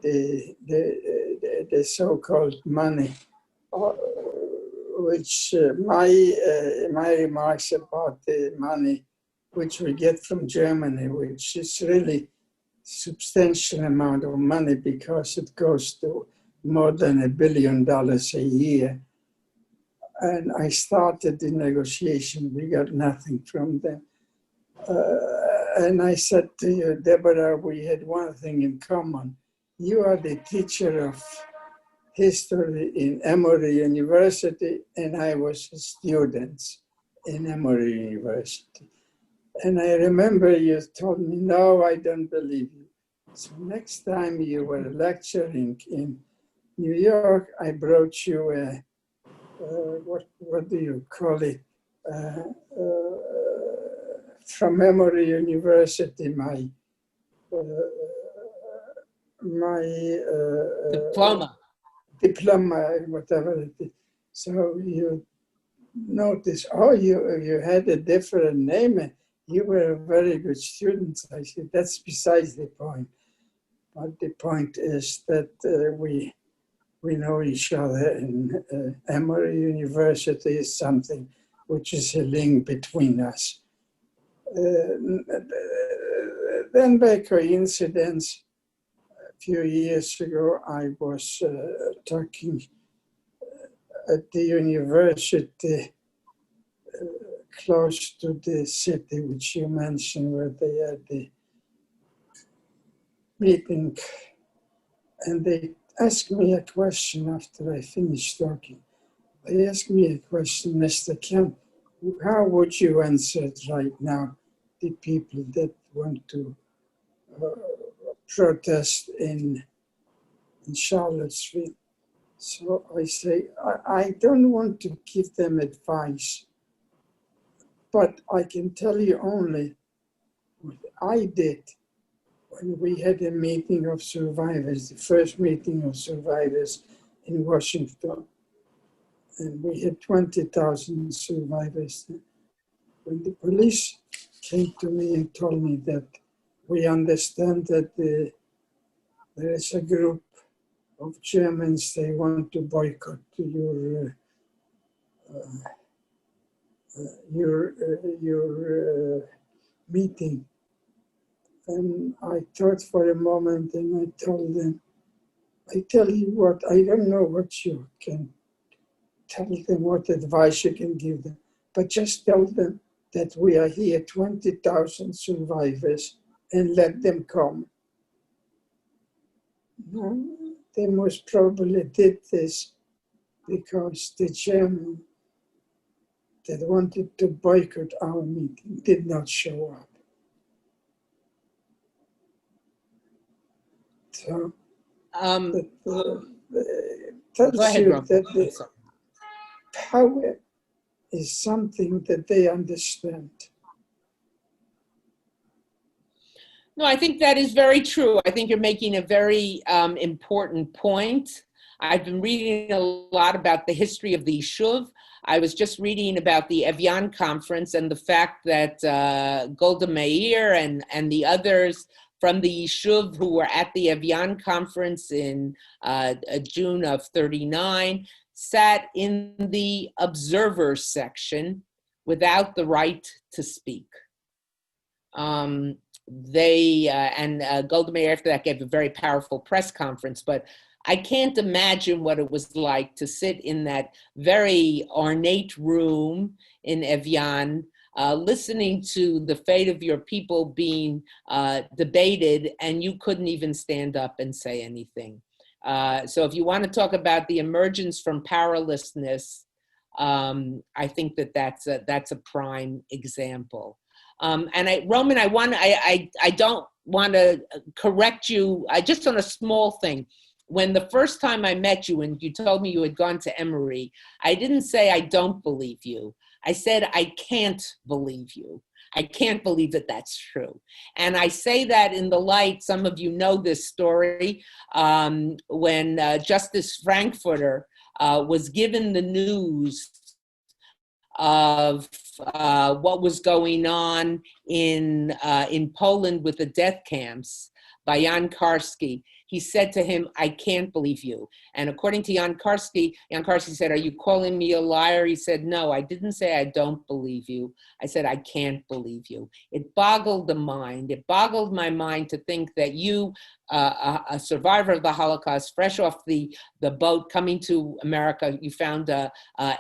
the so-called money, which my remarks about the money which we get from Germany, which is really substantial amount of money because it goes to more than $1 billion a year. And I started the negotiation. We got nothing from them. And I said to you, Deborah, we had one thing in common. You are the teacher of history in Emory University, and I was a student in Emory University. And I remember you told me, no, I don't believe you. So next time you were lecturing in New York, I brought you a, what do you call it? From Emory University, my diploma, whatever it is. So you notice, oh, you had a different name, you were a very good student. I said, that's besides the point. But the point is that we know each other, and Emory University is something which is a link between us. Then by coincidence, a few years ago, I was talking at the university close to the city which you mentioned, where they had the meeting, and they asked me a question after I finished talking. They asked me a question, Mr. Kemp, how would you answer it right now, the people that want to protest in Charlottesville? So I say, I don't want to give them advice, but I can tell you only what I did when we had a meeting of survivors, the first meeting of survivors in Washington. And we had 20,000 survivors. When the police came to me and told me that we understand that there is a group of Germans, they want to boycott your meeting. And I thought for a moment and I told them, I tell you what, I don't know what you can tell them, what advice you can give them, but just tell them that we are here, 20,000 survivors, and let them come. No, they most probably did this because the German that wanted to boycott our meeting did not show up. So tells you that the power is something that they understand. No, I think that is very true. I think you're making a very important point. I've been reading a lot about the history of the Yishuv. I was just reading about the Evian conference and the fact that Golda Meir and the others from the Yishuv who were at the Evian conference in June of '39 sat in the observer section without the right to speak. Golda Meir after that gave a very powerful press conference, but I can't imagine what it was like to sit in that very ornate room in Evian, listening to the fate of your people being debated, and you couldn't even stand up and say anything. So if you want to talk about the emergence from powerlessness, I think that's a prime example. Roman, I don't want to correct you, just on a small thing. When the first time I met you and you told me you had gone to Emory, I didn't say I don't believe you. I said I can't believe you. I can't believe that that's true. And I say that in the light, some of you know this story, when Justice Frankfurter was given the news of what was going on in Poland with the death camps by Jan Karski. He said to him, I can't believe you. And according to Jan Karski said, are you calling me a liar? He said, no, I didn't say I don't believe you. I said, I can't believe you. It boggled the mind. It boggled my mind to think that you, a survivor of the Holocaust, fresh off the boat coming to America, you found a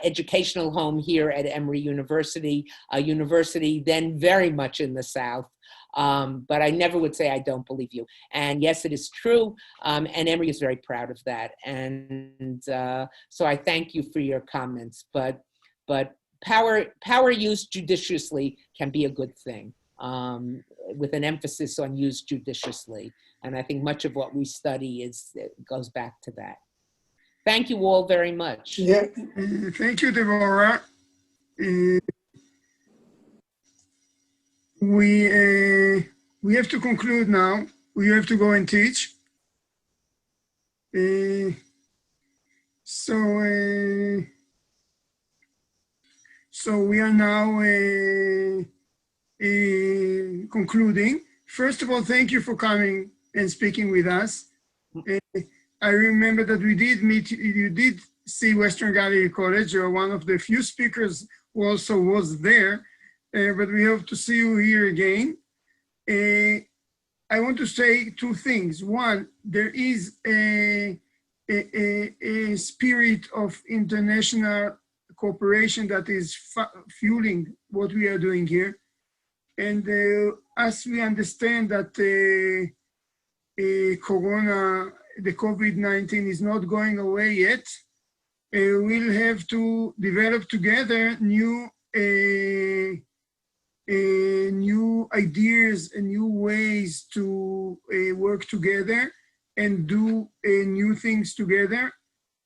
educational home here at Emory University, a university then very much in the South. But I never would say I don't believe you. And yes, it is true. And Emory is very proud of that. And so I thank you for your comments. But power used judiciously can be a good thing, with an emphasis on used judiciously. And I think much of what we study goes back to that. Thank you all very much. Yeah, thank you, Deborah. We have to conclude now. We have to go and teach. So we are now concluding. First of all, thank you for coming and speaking with us. I remember that we did meet, you did see Western Galilee College. You're one of the few speakers who also was there, but we hope to see you here again. I want to say two things. One, there is a spirit of international cooperation that is fueling what we are doing here. And as we understand that Corona, the COVID-19 is not going away yet, we'll have to develop together new ideas and new ways to work together and do new things together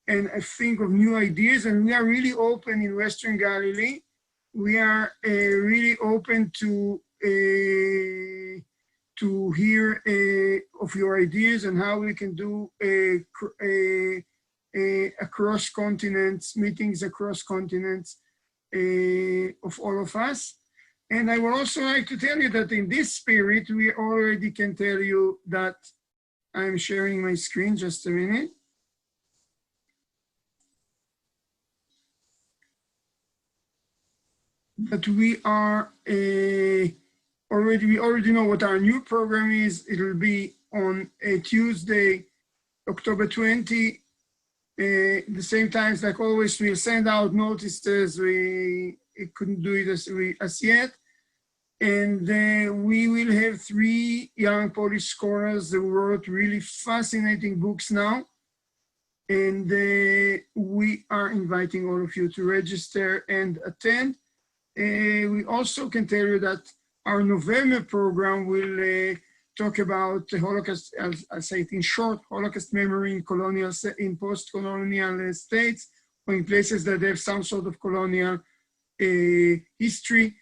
and think of new ideas. And we are really open in Western Galilee. We are really open to hear of your ideas and how we can do across continents, meetings across continents of all of us. And I would also like to tell you that in this spirit, we already can tell you that I'm sharing my screen, just a minute. That we are we already know what our new program is. It will be on a Tuesday, October 20. The same times, like always, we'll send out notices. We couldn't do it as yet. And we will have 3 young Polish scholars who wrote really fascinating books now. And we are inviting all of you to register and attend. We also can tell you that our November program will talk about the Holocaust, I'll say it in short, Holocaust memory in post-colonial states, or in places that have some sort of colonial history.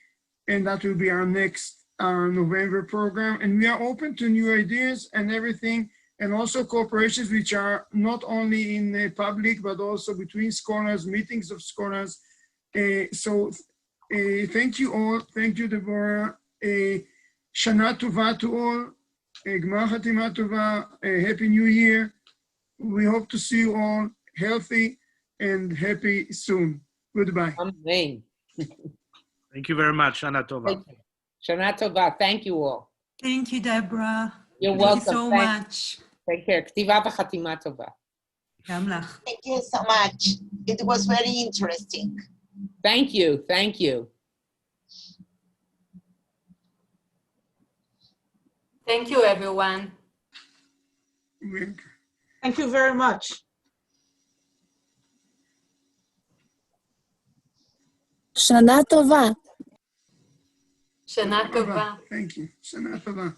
And that will be our next November program. And we are open to new ideas and everything, and also cooperations which are not only in the public, but also between scholars, meetings of scholars. Thank you all. Thank you, Deborah. Shana Tova to all. Gmar Chatima Tova. Happy New Year. We hope to see you all healthy and happy soon. Goodbye. Amen. Thank you very much, Shana Tova. Shana Tova. Thank you all. Thank you, Deborah. You're Thank welcome. you so much. Take care. Ktiva v'chatima tova. גם לך. Thank you so much. It was very interesting. Thank you. Thank you. Thank you, everyone. Thank you very much. Shana Tova. Shana Tova. Thank you. Shana Tova.